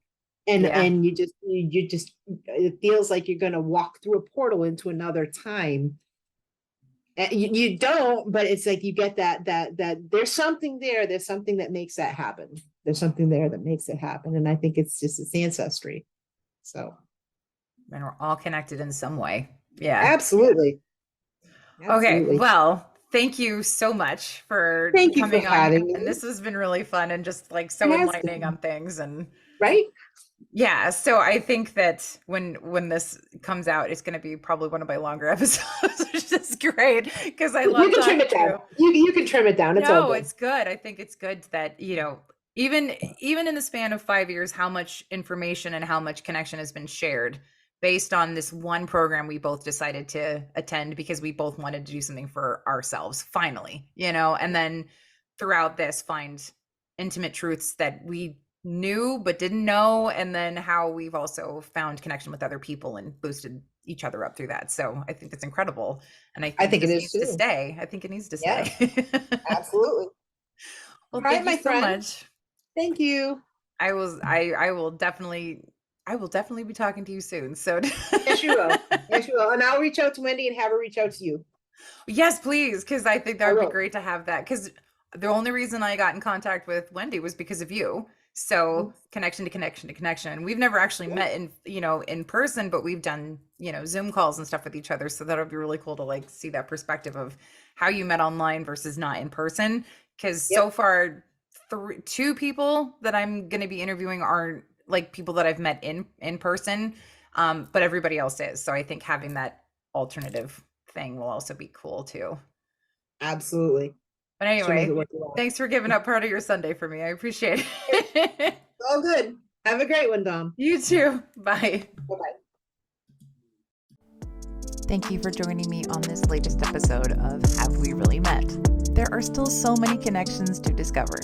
and
yeah.
you just it feels like you're gonna walk through a portal into another time. You don't, but it's like you get that there's something there. There's something that makes that happen. There's something there that makes it happen, and I think it's ancestry. So.
And we're all connected in some way. Yeah.
Absolutely.
Okay.
Absolutely.
Well, thank you so much for
Thank you for
coming on here.
having
And
me.
this has been really fun and just like
It
so
has
enlightening
been,
on things. And
right?
yeah, so I think that when this comes out, it's going to be probably one of my longer episodes, which is great because I
You
love
can trim
talking
it
to
down.
you.
You can trim it down. It's all
No,
good.
it's good. I think it's good that, even in the span of 5 years, how much information and how much connection has been shared based on this one program we both decided to attend because we both wanted to do something for ourselves, finally, and then throughout this find intimate truths that we knew but didn't know, and then how we've also found connection with other people and boosted each other up through that. So I think it's incredible. And I
I
think
think it
this
is
needs to
too.
stay. I think it needs to
Yeah,
stay.
absolutely.
Well,
All right,
thank you
my
so
friend.
much.
Thank you.
I will definitely be talking to you soon. So
Yes, you will. Yes, you will. And I'll reach out to Wendy and have her reach out to you.
yes, please, because I think that
I
would be
will.
great to have that. Because the only reason I got in contact with Wendy was because of you. So
Mhm.
connection to connection to connection. And we've never actually
Yeah.
met in person, but we've done, Zoom calls and stuff with each other. So that would be really cool to like see that perspective of how you met online versus not in person. Because so
Yep.
far, two people that I'm going to be interviewing aren't like people that I've met in person, but everybody else is. So I think having that alternative thing will also be cool too.
Absolutely.
But
She'll make it
anyway,
worth your while.
thanks for giving up part of your Sunday for me. I appreciate it.
It's all good. Have a great one, Dom.
You too. Bye.
Bye-bye.
Thank you for joining me on this latest episode of Have We Really Met? There are still so many connections to discover.